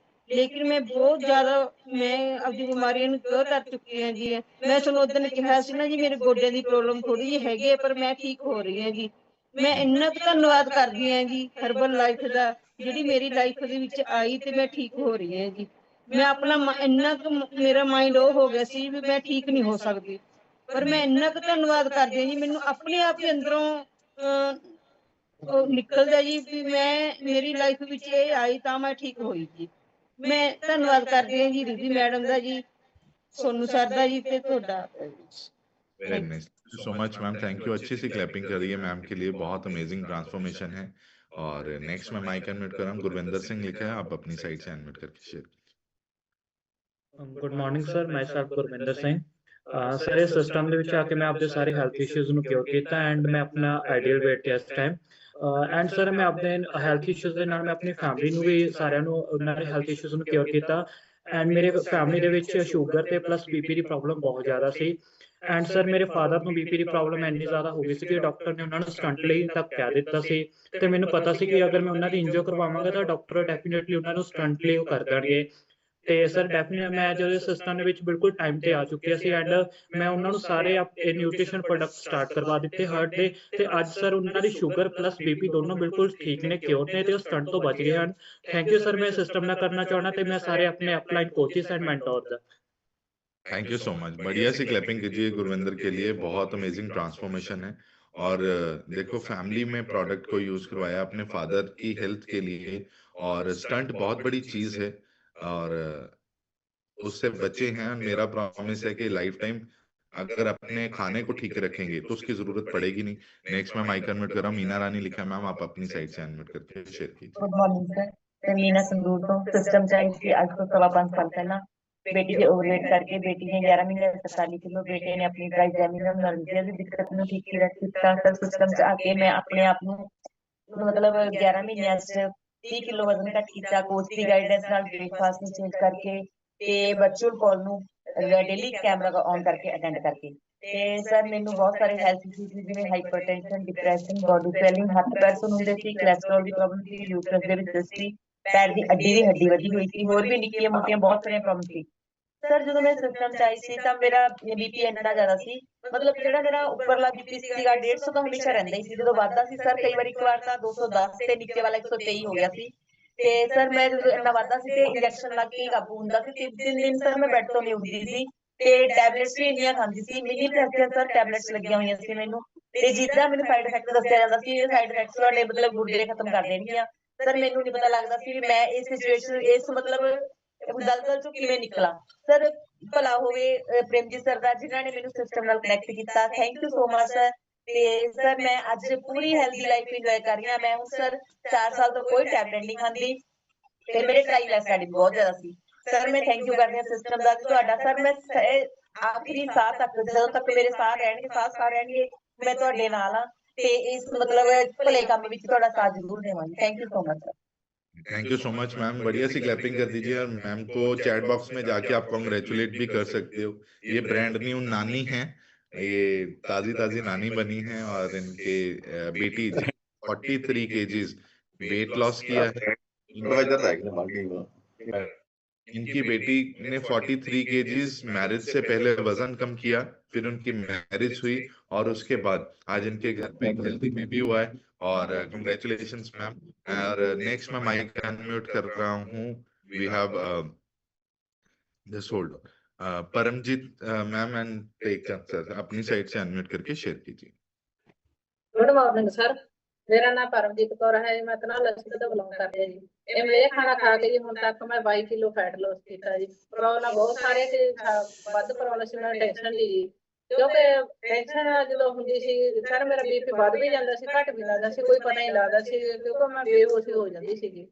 ਲੇਕਿਨ ਮੈਂ ਬਹੁਤ ਜ਼ਿਆਦਾ ਆਪਣੀ ਬਿਮਾਰੀਆਂ ਨੂੰ ਕਿਉਰ ਕਰ ਚੁੱਕੀ ਹਾਂ ਜੀ। ਮੈਂ ਤੁਹਾਨੂੰ ਉਦੋਂ ਕਿਹਾ ਸੀ ਨਾ ਜੀ ਮੇਰੇ ਗੋਡਿਆਂ ਦੀ ਪ੍ਰੋਬਲਮ ਥੋੜੀ ਜਿਹੀ ਹੈਗੀ ਹੈ, ਪਰ ਮੈਂ ਠੀਕ ਹੋ ਰਹੀ ਹਾਂ ਜੀ। ਮੈਂ ਇੰਨਾ ਕੁ ਧੰਨਵਾਦ ਕਰਦੀ ਹਾਂ ਜੀ ਹਰਬਲ ਲਾਈਫ ਦਾ, ਜਿਹੜੀ ਮੇਰੀ ਲਾਈਫ ਦੇ ਵਿੱਚ ਆਈ ਤੇ ਮੈਂ ਠੀਕ ਹੋ ਰਹੀ ਹਾਂ ਜੀ। ਮੈਂ ਆਪਣਾ ਇੰਨਾ ਕੁ ਮੇਰਾ ਮਾਈਂਡ ਉਹ ਹੋ ਗਿਆ ਸੀ ਵੀ ਮੈਂ ਠੀਕ ਨਹੀਂ ਹੋ ਸਕਦੀ, ਪਰ ਮੈਂ ਇੰਨਾ ਕੁ ਧੰਨਵਾਦ ਕਰਦੀ ਹਾਂ ਜੀ। ਮੈਨੂੰ ਆਪਣੇ ਆਪ ਹੀ ਅੰਦਰੋਂ ਉਹ ਨਿਕਲਦਾ ਜੀ ਵੀ ਮੇਰੀ ਲਾਈਫ ਵਿੱਚ ਇਹ ਆਈ ਤਾਂ ਮੈਂ ਠੀਕ ਹੋਈ ਜੀ। ਮੈਂ ਧੰਨਵਾਦ ਕਰਦੀ ਹਾਂ ਜੀ ਰਿਧੀ ਮੈਡਮ ਦਾ ਜੀ, ਸੋਨੂੰ ਸਰ ਦਾ ਜੀ ਤੇ ਤੁਹਾਡਾ। Very nice, so much ma'am, thank you. अच्छी सी क्लैपिंग करिए मैम के लिए, बहुत अमेजिंग ट्रांसफॉर्मेशन है। और नेक्स्ट मैं माइक अनम्यूट कर रहा हूँ गुरविंदर सिंह लिखा है, आप अपनी साइड से अनम्यूट करके शेयर। गुड मॉर्निंग सर, मैं सर गुरविंदर सिंह। सर इस सिस्टम ਦੇ ਵਿੱਚ ਆ ਕੇ ਮੈਂ ਆਪਣੇ ਸਾਰੇ ਹੈਲਥ ਇਸ਼ੂਜ਼ ਨੂੰ ਕਿਉਰ ਕੀਤਾ, ਐਂਡ ਮੈਂ ਆਪਣਾ ਆਈਡੀਅਲ weight ਤੇ ਇਸ ਟਾਈਮ। ਐਂਡ ਸਰ ਮੈਂ ਆਪਣੇ ਹੈਲਥ ਇਸ਼ੂਜ਼ ਦੇ ਨਾਲ ਮੈਂ ਆਪਣੀ ਫੈਮਿਲੀ ਨੂੰ ਵੀ ਸਾਰਿਆਂ ਨੂੰ ਉਹਨਾਂ ਦੇ ਹੈਲਥ ਇਸ਼ੂਜ਼ ਨੂੰ ਕਿਉਰ ਕੀਤਾ। ਐਂਡ ਮੇਰੇ ਫੈਮਿਲੀ ਦੇ ਵਿੱਚ ਸ਼ੂਗਰ ਤੇ ਪਲੱਸ ਬੀਪੀ ਦੀ ਪ੍ਰੋਬਲਮ ਬਹੁਤ ਜ਼ਿਆਦਾ ਸੀ। ਐਂਡ ਸਰ ਮੇਰੇ ਫਾਦਰ ਨੂੰ ਬੀਪੀ ਦੀ ਪ੍ਰੋਬਲਮ ਇੰਨੀ ਜ਼ਿਆਦਾ ਹੋ ਗਈ ਸੀ ਕਿ ਡਾਕਟਰ ਨੇ ਉਹਨਾਂ ਨੂੰ ਸਟੰਟ ਲਈ ਤੱਕ ਕਹਿ ਦਿੱਤਾ ਸੀ, ਤੇ ਮੈਨੂੰ ਪਤਾ ਸੀ ਕਿ ਅਗਰ ਮੈਂ ਉਹਨਾਂ ਦੀ ਇੰਜੋ ਕਰਵਾਵਾਂਗਾ ਤਾਂ ਡਾਕਟਰ ਡੈਫੀਨੇਟਲੀ ਉਹਨਾਂ ਨੂੰ ਸਟੰਟ ਲਈ ਉਹ ਕਰ ਦੇਣਗੇ। ਤੇ ਸਰ ਡੈਫੀਨਿਟਲੀ ਮੈਂ ਜਦੋਂ ਸਿਸਟਮ ਦੇ ਵਿੱਚ ਬਿਲਕੁਲ ਟਾਈਮ ਤੇ ਆ ਚੁੱਕਿਆ ਸੀ ਐਂਡ ਮੈਂ ਉਹਨਾਂ ਨੂੰ ਸਾਰੇ ਨਿਊਟ੍ਰੀਸ਼ਨ ਪ੍ਰੋਡਕਟ ਸਟਾਰਟ ਕਰਵਾ ਦਿੱਤੇ ਹਰ ਡੇ ਤੇ ਅੱਜ ਸਰ ਉਹਨਾਂ ਦੀ ਸ਼ੂਗਰ ਪਲੱਸ ਬੀਪੀ ਦੋਨੋਂ ਬਿਲਕੁਲ ਠੀਕ ਨੇ, ਕਿਉਰ ਨੇ ਤੇ ਉਹ ਸਟੰਟ ਤੋਂ ਬਚ ਗਏ ਹਨ। ਥੈਂਕ ਯੂ ਸਰ, ਮੈਂ ਸਿਸਟਮ ਨਾਲ ਕਰਨਾ ਚਾਹਣਾ ਤੇ मैं सारे अपने अपलाइन कोचेस एंड मेंटोर दा। थैंक यू सो मच, बढ़िया सी क्लैपिंग कीजिए गुरविंदर के लिए, बहुत अमेजिंग ट्रांसफॉर्मेशन है। और देखो फैमिली में प्रोडक्ट को यूज करवाया अपने फादर की हेल्थ के लिए, और स्टंट बहुत बड़ी चीज है और उससे बचे हैं। मेरा प्रॉमिस है कि लाइफ टाइम अगर अपने खाने को ठीक रखेंगे तो उसकी जरूरत पड़ेगी नहीं। नेक्स्ट मैं माइक अनम्यूट कर रहा हूँ, मीना रानी लिखा है मैम, आप अपनी साइड से अनम्यूट करके शेयर कीजिए। गुड मॉर्निंग सर, मैं मीना संदूर तो सिस्टम चाहिए थी आज को 5.25 साल पहला बेटी के ओवरवेट करके बेटी ने 11 महीने 47 किलो, बेटे ने अपनी ट्राइजेमिनल नर्विया की दिक्कत ਨੂੰ ठीक ਕੀਤਾ ਸਰ। ਸਿਸਟਮ ਚ ਆ ਕੇ ਮੈਂ ਆਪਣੇ ਆਪ ਨੂੰ ਮਤਲਬ 11 ਮਹੀਨਿਆਂ ਚ 30 ਕਿਲੋ ਵਜ਼ਨ ਘੱਟ ਕੀਤਾ, ਕੋਚ ਦੀ ਗਾਈਡੈਂਸ ਨਾਲ ਬ੍ਰੇਕਫਾਸਟ ਨੂੰ ਚੇਂਜ ਕਰਕੇ ਤੇ ਵਰਚੁਅਲ ਕਾਲ ਨੂੰ ਡੇਲੀ ਕੈਮਰਾ ਔਨ ਕਰਕੇ ਅਟੈਂਡ ਕਰਕੇ। ਤੇ ਸਰ ਮੈਨੂੰ ਬਹੁਤ ਸਾਰੇ ਹੈਲਥ ਇਸ਼ੂਜ਼ ਜਿਵੇਂ ਹਾਈਪਰਟੈਂਸ਼ਨ, ਡਿਪਰੈਸ਼ਨ, ਬੋਡੀ ਸਵੈਲਿੰਗ, ਹੱਥ ਪੈਰ ਸੁੰਨ ਹੁੰਦੇ ਸੀ, ਕੋਲੇਸਟ੍ਰੋਲ ਦੀ ਪ੍ਰੋਬਲਮ ਸੀ, ਯੂਟਰਸ ਦੇ ਵਿੱਚ ਸੀ, ਪੈਰ ਦੀ ਅੱਡੀ ਦੀ ਹੱਡੀ ਵਧੀ ਹੋਈ ਸੀ, ਹੋਰ ਵੀ ਨਿੱਕੀਆਂ ਮੋਟੀਆਂ ਬਹੁਤ ਸਾਰੀਆਂ ਪ੍ਰੋਬਲਮ ਸੀ। ਸਰ ਜਦੋਂ ਮੈਂ ਸਿਸਟਮ ਚ ਆਈ ਸੀ ਤਾਂ ਮੇਰਾ ਬੀਪੀ ਇੰਨਾ ਜ਼ਿਆਦਾ ਸੀ, ਮਤਲਬ ਜਿਹੜਾ ਮੇਰਾ ਉੱਪਰਲਾ ਬੀਪੀ ਸੀਗਾ 150 ਤਾਂ ਹਮੇਸ਼ਾ ਰਹਿੰਦਾ ਹੀ ਸੀ, ਜਦੋਂ ਵੱਧਦਾ ਸੀ ਸਰ ਕਈ ਵਾਰੀ ਇੱਕ ਵਾਰ ਤਾਂ 210 ਤੇ ਨੀਚੇ ਵਾਲਾ 123 ਹੋ ਗਿਆ ਸੀ। ਤੇ ਸਰ ਮੈਂ ਜਦੋਂ ਇੰਨਾ ਵੱਧਦਾ ਸੀ ਤੇ ਇੰਜੈਕਸ਼ਨ ਲੱਗ ਕੇ ਕਾਬੂ ਹੁੰਦਾ ਸੀ, 3 ਦਿਨ ਸਰ ਮੈਂ ਬੈੱਡ ਤੋਂ ਨਹੀਂ ਉੱਠਦੀ ਸੀ ਤੇ ਟੈਬਲੇਟਸ ਵੀ ਇੰਨੀਆਂ ਖਾਂਦੀ ਸੀ, ਮਿਨੀ ਪ੍ਰੈਸਰ ਸਰ ਟੈਬਲੇਟਸ ਲੱਗੀਆਂ ਹੋਈਆਂ ਸੀ ਮੈਨੂੰ, ਤੇ ਜਿੱਦਾਂ ਮੈਨੂੰ ਸਾਈਡ ਇਫੈਕਟ ਦੱਸਿਆ ਜਾਂਦਾ ਸੀ ਇਹ ਸਾਈਡ ਇਫੈਕਟਸ ਤੁਹਾਡੇ ਮਤਲਬ ਗੁਰਦੇ ਖਤਮ ਕਰ ਦੇਣਗੀਆਂ। ਸਰ ਮੈਨੂੰ ਨਹੀਂ ਪਤਾ ਲੱਗਦਾ ਸੀ ਵੀ ਮੈਂ ਇਸ ਸਿਚੁਏਸ਼ਨ ਇਸ ਮਤਲਬ ਦਲਦਲ ਚੋਂ ਕਿਵੇਂ ਨਿਕਲਾਂ। ਸਰ ਭਲਾ ਹੋਵੇ ਪ੍ਰੇਮਜੀਤ ਸਰ ਦਾ ਜਿਨ੍ਹਾਂ ਨੇ ਮੈਨੂੰ ਸਿਸਟਮ ਨਾਲ ਕਨੈਕਟ ਕੀਤਾ, thank you so much sir. ਤੇ ਸਰ ਮੈਂ ਅੱਜ ਪੂਰੀ ਹੈਲਦੀ ਲਾਈਫ ਇੰਜੋਏ ਕਰ ਰਹੀ ਹਾਂ। ਮੈਂ ਹੁਣ ਸਰ 4 ਸਾਲ ਤੋਂ ਕੋਈ ਟੈਬਲੇਟ ਨਹੀਂ ਖਾਂਦੀ ਤੇ ਮੇਰੇ ਟ੍ਰਾਈਗਲਾਈਸਰਾਈਡ ਬਹੁਤ ਜ਼ਿਆਦਾ ਸੀ। ਸਰ ਮੈਂ ਥੈਂਕ ਯੂ ਕਰਦੀ ਹਾਂ ਸਿਸਟਮ ਦਾ ਤੁਹਾਡਾ। ਸਰ ਮੈਂ ਆਖਰੀ ਸਾਹ ਤੱਕ ਜਦੋਂ ਤੱਕ ਮੇਰੇ ਸਾਹ ਰਹਿਣਗੇ ਸਾਹ ਰਹਿਣਗੇ ਮੈਂ ਤੁਹਾਡੇ ਨਾਲ ਹਾਂ ਤੇ ਇਸ ਮਤਲਬ ਭਲੇ ਕੰਮ ਵਿੱਚ ਤੁਹਾਡਾ ਸਾਥ ਜ਼ਰੂਰ ਦੇਵਾਂਗੀ। Thank you so much sir. Thank you so much ma'am, बढ़िया सी क्लैपिंग कर दीजिए। और मैम को चैट बॉक्स में जाके आप कांग्रेचुलेट भी कर सकते हो। ये ब्रांड न्यू नानी है, ये ताजी नानी बनी है और इनके बेटी 43 केजीज वेट लॉस किया है। इनकी बेटी ने 43 केजीज मैरिज से पहले वजन कम किया, फिर उनकी मैरिज हुई और उसके बाद आज इनके घर पे एक हेल्दी बेबी हुआ है। और कंग्रेचुलेशंस मैम। और नेक्स्ट मैं माइक अनम्यूट कर रहा हूँ, we have this hold Paramjit ma'am and take sir, अपनी साइड से अनम्यूट करके शेयर कीजिए। गुड मॉर्निंग सर, मेरा नाम परमजीत कौर है, मैं तनाल लस्सी ਤੋਂ ਬਿਲੋਂਗ ਕਰਦੀ ਹਾਂ ਜੀ। ਇਹ ਮੇਰੇ ਖਾਣਾ ਖਾ ਕੇ ਜੀ ਹੁਣ ਤੱਕ ਮੈਂ 22 ਕਿਲੋ ਫੈਟ ਲਾਸ ਕੀਤਾ ਜੀ। ਪ੍ਰੋਬਲਮ ਬਹੁਤ ਸਾਰੇ ਤੇ ਵੱਧ ਪ੍ਰੋਬਲਮ ਸੀ ਮੈਨੂੰ ਟੈਨਸ਼ਨ ਦੀ ਜੀ, ਕਿਉਂਕਿ ਟੈਨਸ਼ਨ ਜਦੋਂ ਹੁੰਦੀ ਸੀ ਸਰ ਮੇਰਾ ਬੀਪੀ ਵੱਧ ਵੀ ਜਾਂਦਾ ਸੀ ਘਟ ਵੀ ਲੱਗਦਾ ਸੀ, ਕੋਈ ਪਤਾ ਨਹੀਂ ਲੱਗਦਾ ਸੀ ਕਿਉਂਕਿ ਮੈਂ ਬੇਹੋਸ਼ ਹੋ ਜਾਂਦੀ ਸੀਗੀ।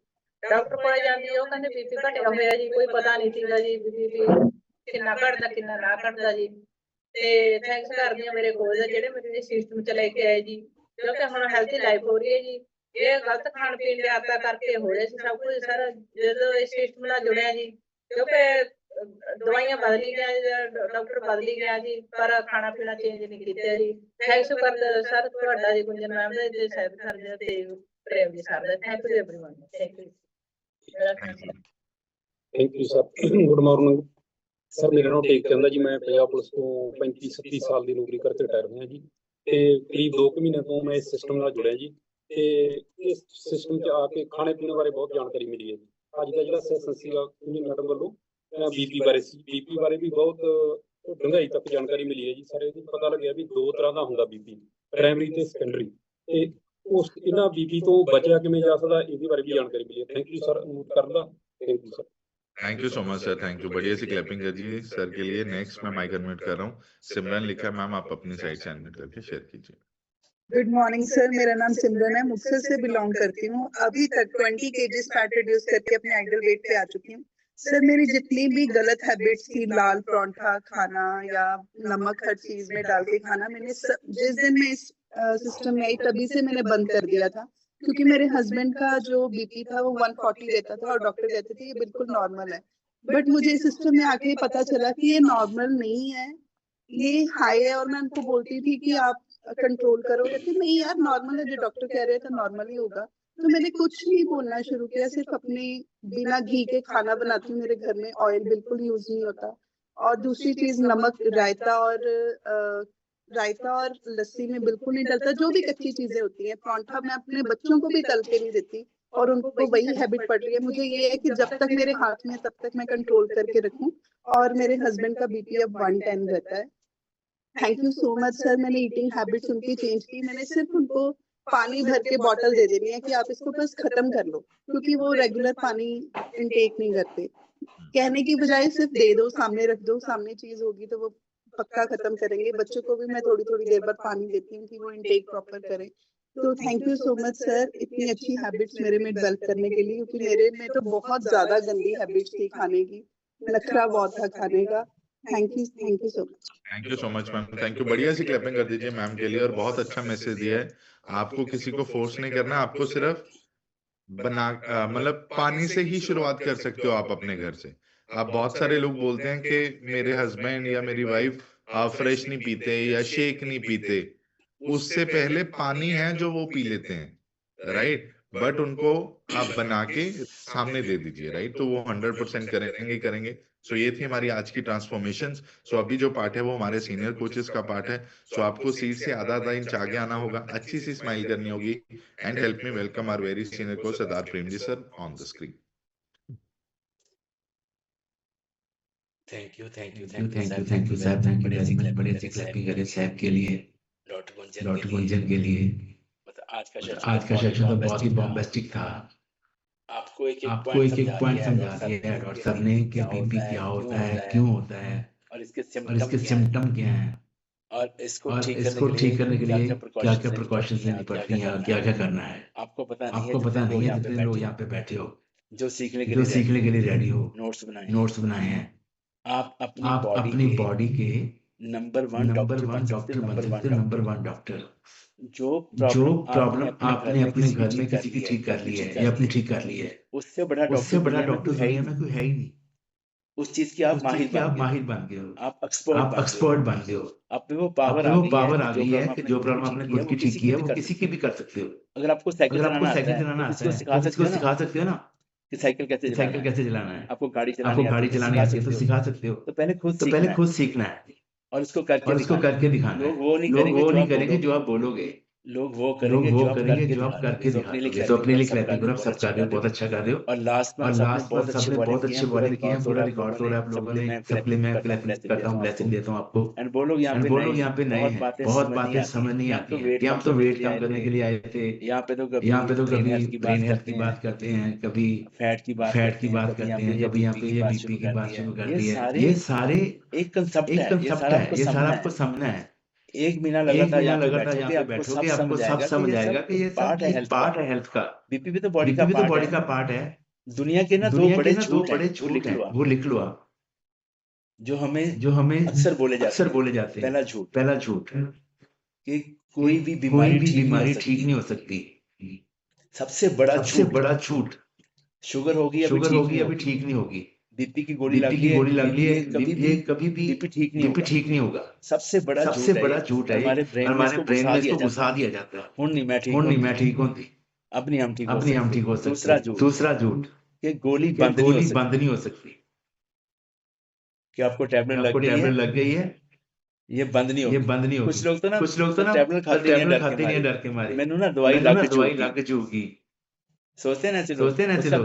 ਡਾਕਟਰ ਕੋਲ ਜਾਂਦੀ ਉਹ ਕਹਿੰਦੇ ਬੀਪੀ ਘਟਿਆ ਹੋਇਆ ਜੀ, ਕੋਈ ਪਤਾ ਨਹੀਂ ਸੀਗਾ ਜੀ ਬੀਪੀ ਕਿੰਨਾ ਘਟਦਾ ਕਿੰਨਾ ਨਾ ਘਟਦਾ ਜੀ। ਤੇ ਥੈਂਕਸ ਕਰਦੀ ਹਾਂ ਮੇਰੇ ਕੋਲ ਦਾ ਜਿਹੜੇ ਮੇਰੇ ਸਿਸਟਮ ਚ ਲੈ ਕੇ ਆਏ ਜੀ, ਕਿਉਂਕਿ ਹੁਣ ਹੈਲਥੀ ਲਾਈਫ ਹੋ ਰਹੀ ਹੈ ਜੀ। ਇਹ ਗਲਤ ਖਾਣ ਪੀਣ ਦੇ ਆਦਤਾਂ ਕਰਕੇ ਹੋ ਰਿਹਾ ਸੀ ਸਭ ਕੁਝ ਸਰ, ਜਦੋਂ ਇਸ ਸਿਸਟਮ ਨਾਲ ਜੁੜਿਆ ਜੀ ਕਿਉਂਕਿ ਦਵਾਈਆਂ ਬਦਲੀ ਗਿਆ, ਡਾਕਟਰ ਬਦਲੀ ਗਿਆ ਜੀ, ਪਰ ਖਾਣਾ ਪੀਣਾ ਚੇਂਜ ਨਹੀਂ ਕੀਤਾ ਜੀ। ਥੈਂਕਸ ਕਰਦਾ ਸਰ ਤੁਹਾਡਾ ਜੀ, ਗੁੰਜਨ ਮੈਮ ਦਾ ਤੇ ਸਾਹਿਬ ਸਰ ਦਾ ਤੇ Prem ji sir the. Thank you everyone, thank you. Thank you sir. Good morning sir, मेरा नाम टेक चंद है जी, मैं पंजाब पुलिस ਤੋਂ 35-37 ਸਾਲ ਦੀ ਨੌਕਰੀ ਕਰਕੇ ਰਿਟਾਇਰ ਹੋਇਆ ਜੀ ਤੇ ਕਰੀਬ 2 ਮਹੀਨੇ ਤੋਂ ਮੈਂ ਇਸ ਸਿਸਟਮ ਨਾਲ ਜੁੜਿਆ ਜੀ। ਤੇ ਇਸ ਸਿਸਟਮ 'ਚ ਆ ਕੇ ਖਾਣੇ ਪੀਣੇ ਬਾਰੇ ਬਹੁਤ ਜਾਣਕਾਰੀ ਮਿਲੀ ਹੈ ਜੀ। ਅੱਜ ਦਾ ਜਿਹੜਾ ਸੈਸ਼ਨ ਸੀਗਾ ਮੈਡਮ ਵੱਲੋਂ ਬੀਪੀ ਬਾਰੇ ਸੀ, ਬੀਪੀ ਬਾਰੇ ਵੀ ਬਹੁਤ ਡੂੰਘਾਈ ਤੱਕ ਜਾਣਕਾਰੀ ਮਿਲੀ ਹੈ ਜੀ। ਸਰ ਇਹਦੀ ਪਤਾ ਲੱਗਿਆ ਵੀ 2 ਤਰ੍ਹਾਂ ਦਾ ਹੁੰਦਾ ਬੀਪੀ, ਪ੍ਰਾਇਮਰੀ ਤੇ ਸੈਕੰਡਰੀ, ਤੇ ਉਸ ਇਹਨਾਂ ਬੀਪੀ ਤੋਂ ਬਚਿਆ ਕਿਵੇਂ ਜਾ ਸਕਦਾ ਇਹਦੇ ਬਾਰੇ ਵੀ ਜਾਣਕਾਰੀ ਮਿਲੀ ਹੈ। ਥੈਂਕ ਯੂ ਸਰ ਕਰਨ ਦਾ, thank you sir. Thank you so much sir, thank you, बढ़िया सी क्लैपिंग कर दीजिए सर के लिए। नेक्स्ट मैं माइक अनम्यूट कर रहा हूँ, सिमरन लिखा है मैम, आप अपनी साइड से अनम्यूट करके शेयर कीजिए। गुड मॉर्निंग सर, मेरा नाम सिमरन है, मुक्तसर से बिलोंग करती हूँ। अभी तक 20 kg फैट रिड्यूस करके अपने आइडियल वेट पे आ चुकी हूँ। सर मेरी जितनी भी गलत हैबिट्स थी, लाल परांठा खाना या नमक हर चीज में डाल के खाना, मैंने जिस दिन मैं इस सिस्टम में आई तभी से मैंने बंद कर दिया था, क्योंकि मेरे हस्बैंड का जो बीपी था वो 140 रहता था और डॉक्टर कहते थे ये बिल्कुल नॉर्मल है। बट मुझे इस सिस्टम में आके पता चला कि ये नॉर्मल नहीं है, ये हाई है। और मैं उनको बोलती थी कि आप कंट्रोल करो, कहते नहीं यार नॉर्मल है, जो डॉक्टर कह रहे थे नॉर्मल ही होगा। तो मैंने कुछ नहीं बोलना शुरू किया, सिर्फ अपने बिना घी के खाना बनाती हूँ, मेरे घर में ऑयल बिल्कुल यूज नहीं होता। और दूसरी चीज नमक, रायता और लस्सी में बिल्कुल नहीं डलता, जो भी कच्ची चीजें होती हैं। परांठा मैं अपने बच्चों को भी तल के नहीं देती और उनको वही हैबिट पड़ रही है। मुझे ये है कि जब तक मेरे हाथ में है तब तक मैं कंट्रोल करके रखूं। और मेरे हस्बैंड का बीपी अब 110 रहता है। Thank you so much sir. मैंने ईटिंग हैबिट्स उनकी चेंज की। मैंने सिर्फ उनको पानी भर के बॉटल दे देनी है कि आप इसको बस खत्म कर लो, क्योंकि वो रेगुलर पानी इनटेक नहीं करते। कहने की बजाय सिर्फ दे दो, सामने रख दो, सामने चीज होगी तो वो पक्का खत्म करेंगे। बच्चों को भी मैं थोड़ी थोड़ी देर बाद पानी देती हूँ कि वो इनटेक प्रॉपर करें। तो thank you so much sir इतनी अच्छी हैबिट्स मेरे में डेवलप करने के लिए, क्योंकि मेरे में तो बहुत ज्यादा गंदी हैबिट्स थी खाने की, नखरा बहुत था खाने का। Thank you so much. Thank you so much ma'am, thank you. बढ़िया सी क्लैपिंग कर दीजिए मैम के लिए। और बहुत अच्छा मैसेज दिया है। आपको किसी को फोर्स नहीं करना, आपको सिर्फ मतलब पानी से ही शुरुआत कर सकते हो आप अपने घर से। आप बहुत सारे लोग बोलते हैं कि मेरे हस्बैंड या मेरी वाइफ फ्रेश नहीं पीते या शेक नहीं पीते, उससे पहले पानी है जो वो पी लेते हैं, राइट? बट उनको आप बना के सामने दे दीजिए, राइट? तो वो 100% करेंगे। सो ये थी हमारी आज की ट्रांसफॉर्मेशन। सो अभी जो पार्ट है वो हमारे सीनियर कोचेस का पार्ट है। सो आपको सीट से आधा इंच आगे आना होगा, अच्छी सी स्माइल करनी होगी। And help me welcome our very senior coach Sardar Prem ji sir on the screen. Thank you sir, thank you very much. बड़े अच्छे क्लैपिंग करें सैब के लिए, डॉक्टर गुंजन के लिए। आज का सेशन तो बहुत ही बॉम्बास्टिक था। आपको एक एक पॉइंट समझा दिया है डॉक्टर साहब ने कि बीपी क्या होता है, क्यों होता है और इसके सिम्टम क्या हैं, और इसको ठीक करने के लिए क्या क्या प्रिकॉशंस लेनी पड़ती हैं और क्या क्या करना है। आपको पता नहीं है जितने लोग यहाँ पे बैठे हो, जो सीखने के लिए रेडी हो, नोट्स बनाए हैं। आप अपनी बॉडी के नंबर वन डॉक्टर बन सकते हो, नंबर वन डॉक्टर। जो प्रॉब्लम आपने अपने घर में किसी की ठीक कर ली है या अपनी ठीक कर ली है, उससे बड़ा डॉक्टर दुनिया में कोई है ही नहीं। उस चीज की आप माहिर बन गए हो, आप एक्सपर्ट बन गए हो। आप में वो पावर आ गई है कि जो प्रॉब्लम आपने खुद की ठीक की है वो किसी की भी कर सकते हो। अगर आपको साइकिल चलाना आता है, इसको सिखा सकते हो ना कि साइकिल कैसे चलाना है। आपको गाड़ी चलानी आती है तो सिखा सकते हो। तो पहले खुद सीखना है और इसको करके दिखाना है। लोग वो नहीं करेंगे जो आप बोलोगे, लोग वो करेंगे जो आप करके दिखाओगे। तो अपने लिए क्लैपिंग करो, आप सब कर रहे हो, बहुत अच्छा कर रहे हो। और लास्ट में सबने बहुत अच्छे बॉलिंग किए हैं, पूरा रिकॉर्ड तोड़ा आप लोगों ने। सबके लिए मैं क्लैपिंग करता हूँ, ब्लेसिंग देता हूँ आपको। एंड वो लोग यहाँ पे नए हैं, बहुत बातें समझ नहीं आती है कि हम तो वेट कम करने के लिए आए थे। यहाँ पे तो कभी ब्रेन हेल्थ की बात करते हैं, कभी फैट की बात करते हैं, कभी यहाँ पे ये बीपी की बात शुरू कर दी है। ये सारे एक कंसेप्ट है, ये सारा आपको समझना है। एक महीना लगा था यहाँ पे बैठोगे, आपको सब समझ आएगा कि ये सब पार्ट है हेल्थ का। बीपी भी तो बॉडी का पार्ट है। दुनिया के ना दो बड़े झूठ हैं, वो लिख लो आप, जो हमें अक्सर बोले जाते हैं। पहला झूठ कि कोई भी बीमारी ठीक नहीं हो सकती। सबसे बड़ा झूठ, शुगर होगी अभी ठीक नहीं होगी। बीपी की गोली लग ली है, कभी भी बीपी ठीक नहीं होगा। सबसे बड़ा झूठ है। हमारे ब्रेन में इसको घुसा दिया जाता है। हुन नहीं मैं ठीक हूं, अब नहीं हम ठीक हो सकते। दूसरा झूठ कि गोली बंद नहीं हो सकती। कि आपको टैबलेट लग गई है, ये बंद नहीं होगी। कुछ लोग तो ना टैबलेट खाते नहीं डर के मारे। मैंने ना दवाई लग चुकी। सोचते हैं उसका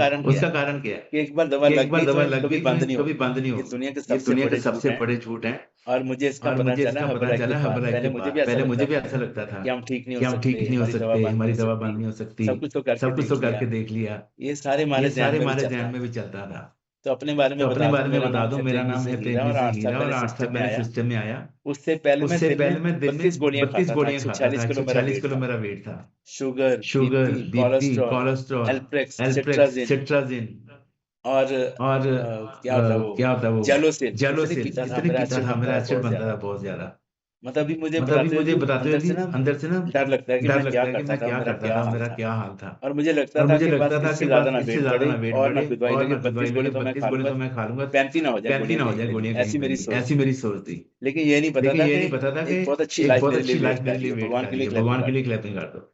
कारण क्या है कि एक बार दवा लग गई कभी बंद नहीं होगी। दुनिया के सबसे बड़े झूठ हैं। और मुझे इसका पता चला पहले मुझे भी ऐसा लगता था कि हम ठीक नहीं हो सकते, हमारी दवा बंद नहीं हो सकती। सब कुछ तो करके देख लिया। ये सारे हमारे ध्यान में भी चलता था। तो अपने बारे में बता दो, मेरा नाम है प्रेम हीरा और 8 साल मेरे सिस्टम में आया। उससे पहले मैं दिन में 32 गोलियां खाता था। 46 किलो मेरा वेट था। Sugar, BP, cholesterol, Alprax, cetirizine और क्या होता वो जेलोसिन पीता था। मेरा एसिड बनता था बहुत ज्यादा। मतलब अभी मुझे बताते हुए अंदर से ना डर लगता है कि मैं क्या करता था, मेरा क्या हाल था। और मुझे लगता था कि इससे ज्यादा ना वेट बढ़े और मैं दवाई लगे 32 गोली तो मैं खा लूंगा, 35 ना हो जाए गोलियां। ऐसी मेरी सोच थी। लेकिन ये नहीं पता था कि बहुत अच्छी लाइफ मेरे लिए वेट कर रही है। भगवान के लिए क्लैपिंग कर दो।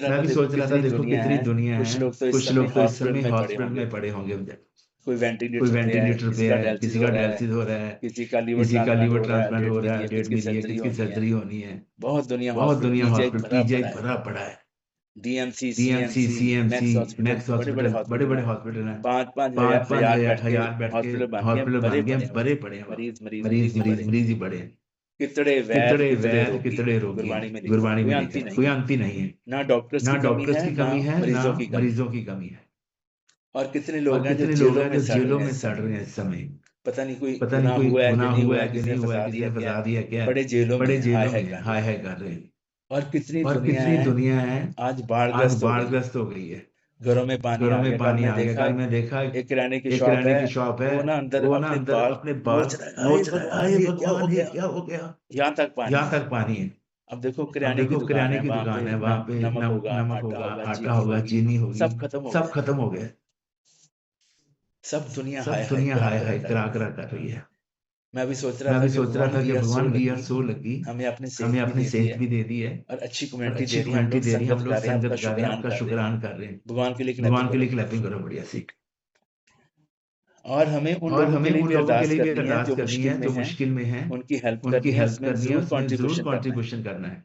सोच रहा मैं था भी देखो सोच रहा था कितनी देखो दुनिया कितनी है, दुनिया कुछ है, लोग तो इस कुछ समय लोग तो इस हॉस्पिटल समय में पड़े हॉस्पिटल होंगे, में पड़े होंगे, कोई कोई वेंटिलेटर पे है, वेंटिलेटर किसी पे का है, डायलिसिस किसी हो का रहा है, डायलिसिस हो रहा है, किसी का लीवर किसी का ट्रांसप्लांट लीवर हो रहा है, ट्रांसप्लांट डेट हो रहा मिली है, है, डेट किसकी मिली है, सर्जरी किसकी होनी है, सर्जरी होनी है। बहुत दुनिया बहुत दुनिया पीजीआई हॉस्पिटल भरा पीजीआई पड़ा है, भरा पड़ा है। DMC, DMC, CMC, CMC, max hospital, max बड़े बड़े हॉस्पिटल, बड़े हॉस्पिटल बड़े हैं, हॉस्पिटल हैं, 5-5 हजार बेड के हजार बेड के हॉस्पिटल बन गए, हॉस्पिटल भरे बन गए, पड़े हैं बड़े वहाँ, पड़े हैं वहाँ। मरीज मरीज मरीज मरीज ही मरीज भरे, मरीज ही बड़े हैं। कितने वैद, कितने कितने वैद, रोगी, कितने रोगी गुरबाणी हैं, में लिखा है, गुरबाणी कोई में अंत ही लिखा है, नहीं कोई है, अंत ही नहीं है। ना डॉक्टर्स ना की कमी डॉक्टर्स है, की ना कमी है, ना मरीजों की कमी मरीजों है, की कमी है। और कितने और लोग हैं जो कितने लोग जेलों हैं में जो सड़ रहे जेलों हैं में इस सड़ समय, रहे हैं इस समय। पता नहीं कोई पता नहीं गुनाह कोई हुआ है कि गुनाह नहीं हुआ हुआ है है, कि किसी नहीं ने हुआ है, फंसा किसी दिया ने क्या फंसा है, दिया क्या है, बड़े जेलों में बड़े हैं, हाय जेलों हाय में कर रहे हाय हैं, हाय कर रहे हैं। और कितनी और दुनिया कितनी है दुनिया है आज आज बाढ़ग्रस्त हो गई है, बाढ़ग्रस्त हो गई है, घरों में पानी घरों आ में गया, कल पानी मैं आ गया। देखा कल मैं देखा एक किराने की एक शॉप किराने है, की शॉप है, वो ना अंदर वो ना अपने अंदर बाल अपने बाल नोच रहा है, "हाय नोच रहा है, भगवान अरे ये क्या हो भगवान ये गया", क्या हो गया। यहाँ तक पानी यहाँ है। तक पानी है। अब देखो अब किराने की देखो दुकान किराने है, की वहां दुकान पे है, वहां पे नमक होगा, नमक आटा होगा, होगा, आटा चीनी होगा, होगी, चीनी होगी, सब खत्म हो सब गया, खत्म हो गया। सब दुनिया सब हाय हाय दुनिया करा हाय करा हाय कर करा रही है। करा कर रही है। मैं भी सोच रहा मैं था भी कि सोच रहा भगवान था कि वी आर सो भगवान we are lucky, so lucky, हमें अपनी हमें सेहत भी अपनी दे दी सेहत है भी दे दी है और अच्छी और कम्युनिटी अच्छी दे रही है, हम कम्युनिटी लोग दे रही है, हम संगत लोग कर रहे हैं, आपका संगत कर रहे हैं, शुक्रान आपका कर रहे हैं, शुक्रान कर रहे हैं। भगवान के लिए भगवान क्लैपिंग के लिए करो। क्लैपिंग करो बढ़िया सी। और हमें उन और लोगों के हमें लिए उन भी लोगों के अरदास लिए भी करनी है अरदास जो करनी मुश्किल है में जो हैं, मुश्किल में हैं, उनकी हेल्प उनकी करनी है, हेल्प उसमें करनी है, जरूर उसमें जरूर कंट्रीब्यूशन करना है। कंट्रीब्यूशन करना है।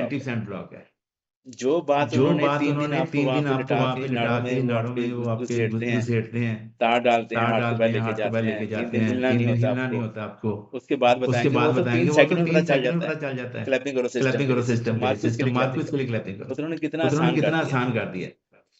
90% ब्लॉक है। जो बात जो उन्होंने बात 3 दिन उन्होंने आपको 3 वहां दिन पे आपको लिटा वहां के पे लिटा नाड़ों के में वो नाड़ों आपके में वो आपके घुसेड़ते हैं, घुसेड़ते हैं, तार डालते हैं, तार हाथ के डालते पैर हैं, लेके हाथ के जाते पैर हैं, लेके 3 जाते दिन हैं, हिलना 3 नहीं दिन होता हिलना नहीं आपको। होता आपको। उसके बाद उसके बताएंगे, बाद वो तो 3 बताएंगे, वो तो सेकंड में 3 पता चल सेकंड में जाता पता है, चल जाता है। क्लैपिंग करो सिस्टम क्लैपिंग के करो लिए, सिस्टम के लिए, मार्को इसके लिए सिस्टम मार्को क्लैपिंग इसके लिए करो। क्लैपिंग करो। तो उन्होंने कितना तो उन्होंने आसान कर कितना दिया। आसान कर दिया।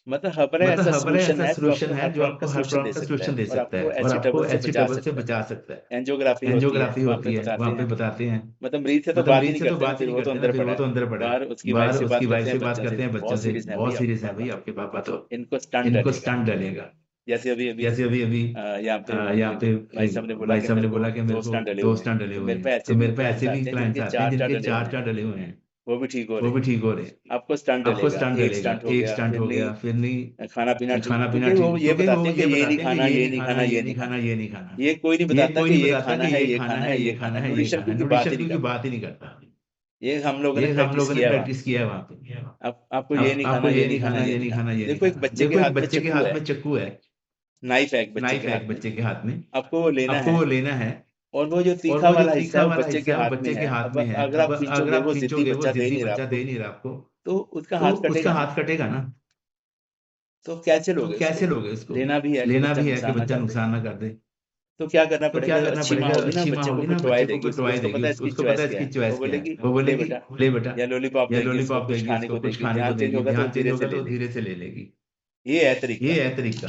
मतलब हर पर ऐसा मतलब हर सॉल्यूशन है ऐसा जो सोल्यूशन आपको है हर जो प्रॉब्लम का आपको हर सॉल्यूशन प्रॉब्लम दे का सकता सोल्यूशन है दे और सकता है आपको और ऐसी आपको ट्रबल से ऐसी बचा ट्रबल से सकता बचा है। सकता है। एंजियोग्राफी होती है, एंजियोग्राफी वहां होती पे है, बताते वहां पे हैं। बताते हैं। मतलब मरीज से तो मतलब बात ही मरीज नहीं से तो करते हैं, बात ही फिर नहीं वो तो करते हैं, अंदर फिर पड़ा वो तो है। अंदर पड़ा है। बाहर उसकी वाइफ बाहर से उसकी बात वाइफ करते से हैं, बात बच्चा से करते हैं, बहुत बच्चों से सीरियस है बहुत भाई सीरियस आपके है भाई पापा, आपके पापा तो। इनको स्टंट इनको डलेगा। स्टंट डलेगा। जैसे अभी अभी जैसे अभी यहाँ पे यहाँ पे भाई साहब ने बोला भाई कि साहब मेरे ने को बोला कि मेरे 2 को स्टंट डले 2 हुए हैं, स्टंट डले तो हुए मेरे पे हैं। ऐसे तो भी मेरे पे क्लाइंट्स ऐसे भी आते हैं क्लाइंट्स जिनके आते हैं 4 जिनके डले हुए 4 हैं, डले हुए हैं, वो भी ठीक हो वो रहे भी हैं। ठीक हो रहे हैं। आपको स्टंट आपको डलेगा, स्टंट एक डलेगा, स्टंट हो एक गया, स्टंट फिर हो नहीं गया, फिर नहीं खाना पीना ठीक, खाना पीना क्योंकि वो ठीक, ये क्योंकि बताते वो हैं कि ये ये नहीं बताते हैं खाना, कि ये ये नहीं नहीं खाना, खाना, ये ये नहीं नहीं खाना, खाना। ये नहीं खाना। ये कोई नहीं ये बताता कोई कि नहीं ये बताता खाना कि है, ये ये खाना खाना है, है, ये ये खाना खाना है। है, ये न्यूट्रिशन खाना है। की कोई बात ही न्यूट्रिशन नहीं की कोई करता। बात ही नहीं करता। ये हम लोगों ने ये हम प्रैक्टिस लोगों ने किया है वहां प्रैक्टिस पे। किया है वहां पे। आपको ये नहीं आपको खाना, ये ये नहीं नहीं खाना, खाना, ये ये नहीं नहीं खाना। खाना, ये नहीं देखो एक खाना। बच्चे के देखो एक हाथ में बच्चे के चाकू हाथ है, में चाकू है, नाइफ है एक बच्चे नाइफ के है हाथ एक में, बच्चे के हाथ में। आपको वो लेना आपको है, वो लेना है और वो जो और तीखा वो जो वाला हिस्सा तीखा है वो वाला बच्चे के हिस्सा है वो हाथ में बच्चे के है। हाथ अब में है। अगर अब आप अगर खींचोगे, आप वो जिद्दी खींचोगे, वो बच्चा दे जिद्दी नहीं रहा बच्चा आपको, दे नहीं रहा आपको, तो उसका तो हाथ उसका कटेगा ना। हाथ कटेगा ना। तो कैसे तो लोगे कैसे उसको? लोगे उसको? लेना भी है कि लेना बच्चा भी है कि नुकसान ना बच्चा कर दे। नुकसान ना कर दे। तो क्या करना तो क्या पड़ेगा? करना अच्छी माँ पड़ेगा? होगी ना, अच्छी माँ बच्चे को होगी कोई ना, टॉय बच्चे को देगी, कोई टॉय उसको देगी, पता है इसकी उसको चॉइस पता है क्या इसकी है, चॉइस वो क्या है। बोलेगी वो ले बोलेगी बेटा, ले बेटा, या लॉलीपॉप या देगी, उसको लॉलीपॉप कुछ देगी, खाने उसको को कुछ देगी, खाने ध्यान को चेंज देगी, होगा तो ध्यान चेंज धीरे से होगा ले तो लेगी। धीरे से ले लेगी। ये है तरीका। ये है तरीका।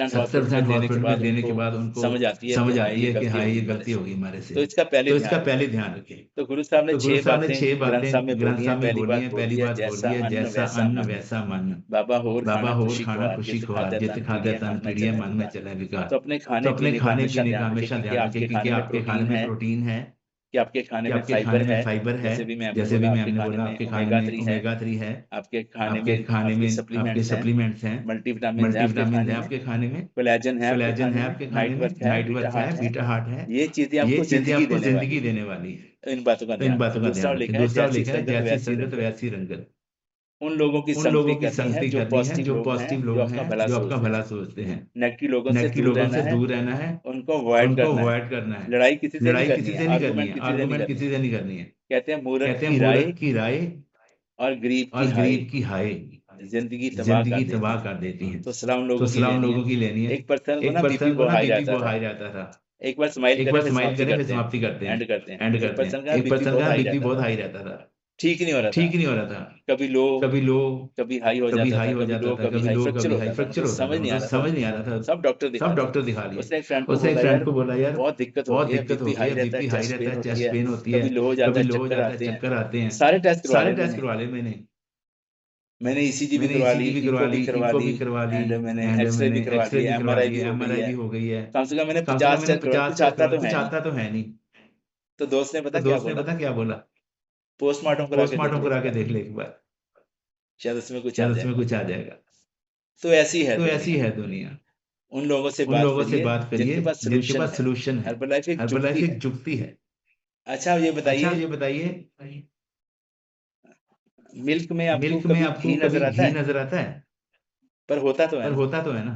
70% 70% हॉस्पिटल हॉस्पिटल देने के बाद उनको समझ आती है समझ कि आती है कि हाँ ये हमारे गलती से। होगी हमारे से। तो इसका तो इसका ध्यान पहले रखें। ध्यान रखें। तो गुरु साहब ने तो गुरु 6 साहब ने बातें 6 ग्रंथ साहब में ग्रंथ बोली साहब हैं। में पहली बोली बात है, बोली है जैसा अन्न वैसा मन। बाबा होर बाबा खाना होर खुशी खाना खुआर खुशी जित खुआर खादे जित तन खादे पीड़िए तन मन में पीड़िए चले मन में विकार। चले विकार। तो अपने तो खाने अपने पीने का खाने हमेशा पीने का ध्यान हमेशा रखें कि ध्यान आपके रखें क्योंकि खाने में आपके खाने प्रोटीन में है, प्रोटीन है, कि आपके खाने कि में आपके फाइबर खाने में है, फाइबर है, जैसे भी मैं आपने जैसे भी बोला मैं आपके हमने खाने बोला में आपके खाने ओमेगा में 3 है, ओमेगा 3 है, आपके खाने आपके में खाने आपके में आपके सप्लीमेंट्स हैं, सप्लीमेंट्स हैं, मल्टीविटामिन है आपके मल्टीविटामिन खाने है में, आपके खाने में, कोलेजन है आपके कोलेजन खाने है में, आपके खाने नाइट में, वर्क है, नाइट बीटा वर्क है, हार्ट है। बीटा हार्ट है। ये चीजें ये आपको चीजें जिंदगी आपको देने वाली जिंदगी है। देने वाली है। तो इन बातों का तो इन ध्यान रखें। बातों का दूसरा ध्यान और रखें। लिखा है दूसरा जैसी लिखा है, संगत जैसी वैसी संगत रंगत। वैसी रंगत। उन लोगों की उन संगति लोगों की करनी है संगति जो करनी है पॉजिटिव जो लोग हैं, पॉजिटिव जो लोग आपका हैं, भला जो आपका सोचते भला हैं। सोचते हैं। नेगेटिव लोगों से नेगेटिव दूर लोगों रहना से है, दूर रहना है, उनको अवॉइड उनको करना है। अवॉइड करना है। लड़ाई किसी से नहीं लड़ाई करनी किसी है, से नहीं करनी आर्गुमेंट है, किसी से नहीं आर्गुमेंट करनी किसी है। से नहीं करनी है। कहते हैं मूर्ख कहते हैं की राय मूर्ख की राय और गरीब की और हाय गरीब की हाय जिंदगी तबाह जिंदगी कर देती तबाह है। कर देती है। तो सलाम तो लोगों की सलाम लेनी है। लोगों की लेनी है। एक पर्सन को एक ना बीपी पर्सन को ना बहुत हाई बीपी रहता बहुत था, हाई रहता था, एक बार स्माइल एक करें बार फिर स्माइल समाप्ति करें फिर करते हैं, समाप्ति करते एंड हैं, करते हैं। एंड एक करते पर्सन हैं। का एक बीपी पर्सन बहुत का हाई बीपी रहता बहुत था, हाई रहता था, ठीक नहीं हो रहा था, ठीक नहीं हो रहा था, कभी लो कभी लो कभी हाई हो कभी जाता हाई था, हो कभी जाता लो था, कभी कभी हाई, लो फ्रैक्चर कभी हाई, होता था, फ्रैक्चर उनको होता था, समझ नहीं आ उनको रहा समझ था। नहीं आ रहा था। सब डॉक्टर दिखा सब लिए। डॉक्टर दिखा लिए। उसने एक फ्रेंड को उसने एक बोला फ्रेंड यार को बोला यार बहुत दिक्कत बहुत होती है, दिक्कत बीपी होती हाई है, रहता है, बीपी हाई चेस्ट रहता पेन है, होती चेस्ट है, पेन होती है, कभी लो हो जाता कभी है, लो हो चक्कर जाता है, आते हैं। चक्कर आते हैं। सारे टेस्ट करवा सारे लिए टेस्ट मैंने। करवा लिए मैंने ईसीजी भी मैंने करवा ली, ईसीजी भी इको करवा भी ली, करवा इको ली, भी करवा ली, एंड मैंने एंड एक्सरे भी मैंने करवा एक्सरे ली, भी करवा एमआरआई ली, भी हो गई एमआरआई है। भी हो गई है। कम से कम मैंने कम से कम 50 मैंने टेस्ट करवा, 50 कुछ टेस्ट आता करवा, तो कुछ है नहीं। आता तो है नहीं। तो दोस्त ने तो पता क्या दोस्त ने बोला, पता क्या बोला, पोस्टमार्टम करा के देख पोस्टमार्टम ले करा एक के बार, देख ले एक बार, शायद उसमें कुछ आ शायद उसमें जाएगा। कुछ आ जाएगा। तो ऐसी है तो ऐसी दुनिया। है दुनिया। उन लोगों से उन बात लोगों से करिए बात करिए जिनके पास जिनके सोल्यूशन पास है। सोल्यूशन है। हर्बल लाइफ एक हर्बल जुक्ति लाइफ है। एक जुक्ति है। अच्छा ये अच्छा बताइए, ये बताइए, मिल्क में आपको मिल्क में कभी आपको घी कभी नजर आता घी है? नजर आता है? पर होता तो है पर ना। होता तो है ना।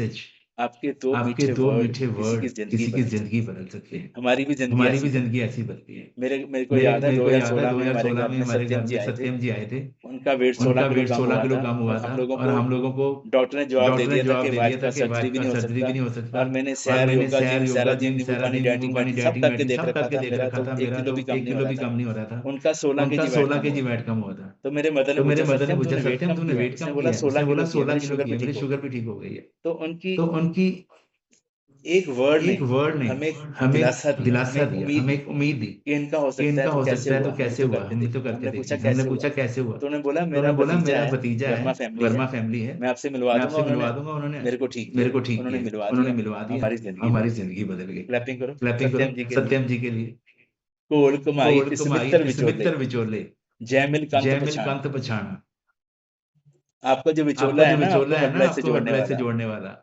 मैसेज, आपके दो आपके मीठे दो वर्ड मीठे किसी वर्ड की किसी की बदल सकते जिंदगी हैं। बदल सकते हैं। हमारी भी जिंदगी हमारी ऐसी भी बनती जिंदगी है। ऐसी बनती है। मेरे को याद है मेरे को याद है 2016 में हमारे 2016 घर में में हमारे सत्यम घर जी में आए थे। सत्यम जी आए थे। उनका वेट 16 उनका किलो वेट कम 16 हुआ किलो था कम हुआ और था हम लोगों और को हम लोगों को डॉक्टर ने जवाब दे डॉक्टर ने दिया था जवाब कि दे वाइफ दिया था का कि सर्जरी वाइफ भी का नहीं हो सर्जरी सकता। भी नहीं हो सकता। और मैंने और सैर मैंने योगा सैर जिम योगा सारा जिम नींबू सारा पानी दिन नींबू डाइटिंग पानी वाइटिंग सब डाइटिंग करके वाइटिंग देख सब रखा करके था देख मेरा, रखा तो था 1 मेरा, किलो तो भी कम 1 नहीं हो किलो रहा भी था। कम नहीं हो रहा था। उनका 16 उनका केजी वेट 16 कम हुआ केजी था। वेट कम हुआ था। तो मेरे मदर ने तो मेरे पूछा मदर ने सत्यम पूछा तूने वेट सत्यम कम तूने किया है? वेट उसने कम बोला किया है? 16 उसने बोला किलो किया है, 16 मेरी किलो शुगर किया भी है, ठीक मेरी हो शुगर गई। भी ठीक हो गई है। तो उनकी तो उनकी एक वर्ड ने एक वर्ड ने हमें हमें दिलासा दिया, हमें दिलासा एक दिया, उम्मीद हमें दी एक उम्मीद दी कि इनका हो कि सकता है इनका तो हो कैसे सकता है हुआ, तो हम भी कैसे तो हुआ, करते हम भी तो देखेंगे। करके हमने पूछा देखेंगे। हमने कैसे हुआ, पूछा कैसे हुआ? तो उन्होंने बोला तो मेरा उन्होंने बोला भतीजा मेरा है, भतीजा है, वर्मा फैमिली वर्मा है, फैमिली है, मैं आपसे मिलवा मैं दूंगा। आपसे उन्होंने मिलवा दूंगा। उन्होंने मेरे को ठीक मेरे किया, को ठीक उन्होंने किया, मिलवा उन्होंने दिया, मिलवा दिया, हमारी जिंदगी हमारी बदल गई। जिंदगी बदल गई। क्लैपिंग करो क्लैपिंग करो सत्यम जी के लिए। सत्यम जी के लिए। कोल कमाई कोल कमाई तिसमित्र विचोले, तिसमित्र विचोले, जयमिल कंत जयमिल पछाण। कंत पछाणा। आपका जो आपका विचोला है जो ना, विचोला आपको है हड ना, लाइफ से आपको जोड़ने हड लाइफ से वाला, जोड़ने वाला,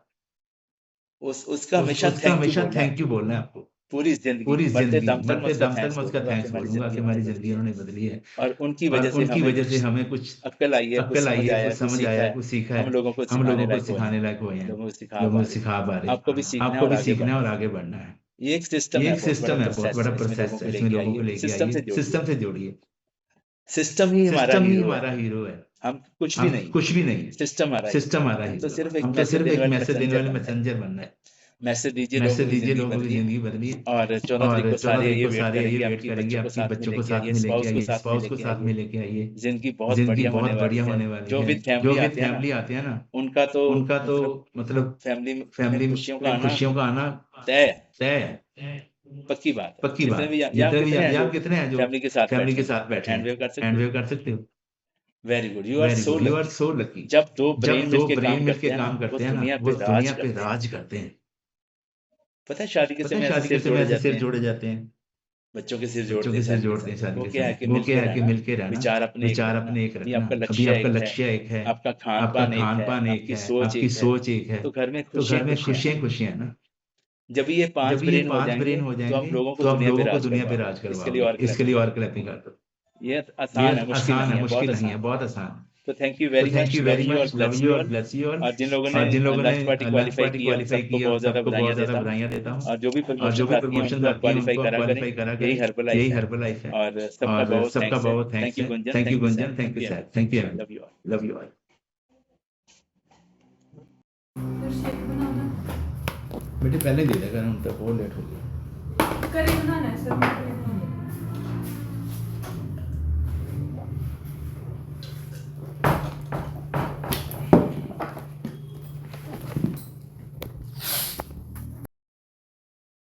उसका हमेशा उसका थैंक यू हमेशा बोलना है थैंक यू आपको। बोलना है आपको। पूरी जिंदगी पूरी मरते जिंदगी दम तक मैं मरते उसका दम तक थैंक्स मैं उसका बोलूंगा कि थैंक्स हमारी बोलूंगा कि जिंदगी हमारी उन्होंने जिंदगी बदली है। उन्होंने बदली है। और उनकी और वजह से उनकी हमें वजह से कुछ हमें कुछ अक्ल आई है, कुछ अक्ल आई समझ है, आया है, कुछ कुछ समझ सीखा आया है, है। कुछ सीखा हम है। लोगों को हम सिखाने लोगों को लायक हुए हैं, सिखाने लायक हुए हैं, लोगों को सिखा लोगों पा को रहे हैं। सिखा पा रहे हैं। आपको भी सीखना है आपको और भी आगे सीखना है बढ़ना और है। आगे बढ़ना है। ये एक सिस्टम ये है, एक बहुत बड़ा सिस्टम है, बहुत प्रोसेस बड़ा है, इसमें लोगों प्रोसेस को है, इसमें लेके लोगों को आइए, लेके सिस्टम आइए, से जोड़िए। सिस्टम से जोड़िए। सिस्टम ही हमारा सिस्टम ही हीरो है, हमारा हीरो है, हम कुछ भी हम नहीं, कुछ भी नहीं, सिस्टम हमारा सिस्टम हीरो है। हमारा हम तो हीरो है। सिर्फ एक हम तो मैसेज सिर्फ देने एक वाले मैसेज देने मैसेंजर वाले बनना है। मैसेंजर बनना है। मैसेज दीजिए, लोगों मैसेज की दीजिए, जिंदगी लोगों की बदलिए। जिंदगी बदलिए। और 14 तारीख और को 14 सारे तारीख ये को वेट सारे ये करेंगे, वेट आपके करेंगे, बच्चों को आपकी साथ में बच्चों को लेके साथ आइए, में लेके स्पाउस को आइए, साथ में स्पाउस को लेके साथ में आइए। लेके आइए। जिंदगी बहुत जिंदगी बढ़िया होने बहुत वाली बढ़िया है। होने वाली जो है। भी जो फैमिली भी आती है ना, फैमिली आती है ना, उनका तो उनका तो मतलब फैमिली में फैमिली खुशियों का में आना खुशियों का आना तय है, तय है, पक्की बात है। पक्की जितने बात। भी या जितने आप भी कितने हैं या जो आप कितने हैं जो फैमिली के साथ फैमिली बैठे के हैं, साथ बैठे हैंड हैं, वेव कर सकते हैंड हो? वेव कर सकते हो? Very good, you are so lucky. जब दो जब ब्रेन दो मिलके ब्रेन काम मिलके करते हैं काम ना, करते हैं ना, दुनिया वो पे दुनिया पे करते हैं। राज करते हैं। पता है शादी के पता है समय शादी के ऐसे समय ऐसे सिर सिर जोड़े जोड़े जाते हैं, बच्चों के सिर बच्चों जोड़ते के हैं सिर शादी के जोड़ते हैं समय। शादी वो के क्या है समय। कि वो क्या है कि रहना, मिलके रहना, विचार अपने एक विचार रखना। अपने एक अभी रखना। आपका अभी लक्ष्य आपका एक है, लक्ष्य एक है, आपका खान आपका पान एक खान है, पान एक आपकी है, सोच आपकी एक है, सोच एक है, तो घर में तो घर में खुशियां खुशियां है ना। जब ये पांच जब ये ब्रेन हो 5 जाएंगे ब्रेन हो तो आप जाएंगे लोगों को तो आप दुनिया पे लोगों को राज दुनिया पे करवाओगे। राज इसके लिए करवाओगे। और इसके लिए क्लैपिंग और क्लैपिंग कर दो। ये ये आसान है, मुश्किल आसान नहीं है, है, बहुत मुश्किल नहीं है, आसान। बहुत आसान। तो थैंक यू तो very thank much, you love very you और much, love bless you you और ऑल। Bless you all. और जिन लोगों और जिन ने लोगों ने last party last qualify party की है उन क्वालिफाई सबको की है, उन बहुत ज्यादा सबको बहुत बधाइयां ज्यादा देता हूँ। बधाइयां देता हूँ। और जो भी और जो प्रमोशन भी आती है प्रमोशन उनको आप आती है क्वालिफाई उनको आप करा करें, क्वालिफाई करा यही करें, हर्बल लाइफ यही है। हर्बल लाइफ है। और सबका और बहुत सबका थैंक्स है। बहुत थैंक थैंक्स यू है। Gunjan, thank you thank you Gunjan, sir, thank you thank sir, thank you, love you all. Love you all. बेटे पहले दे देगा, हम तक बहुत लेट हो गया। करी बनाना है सर।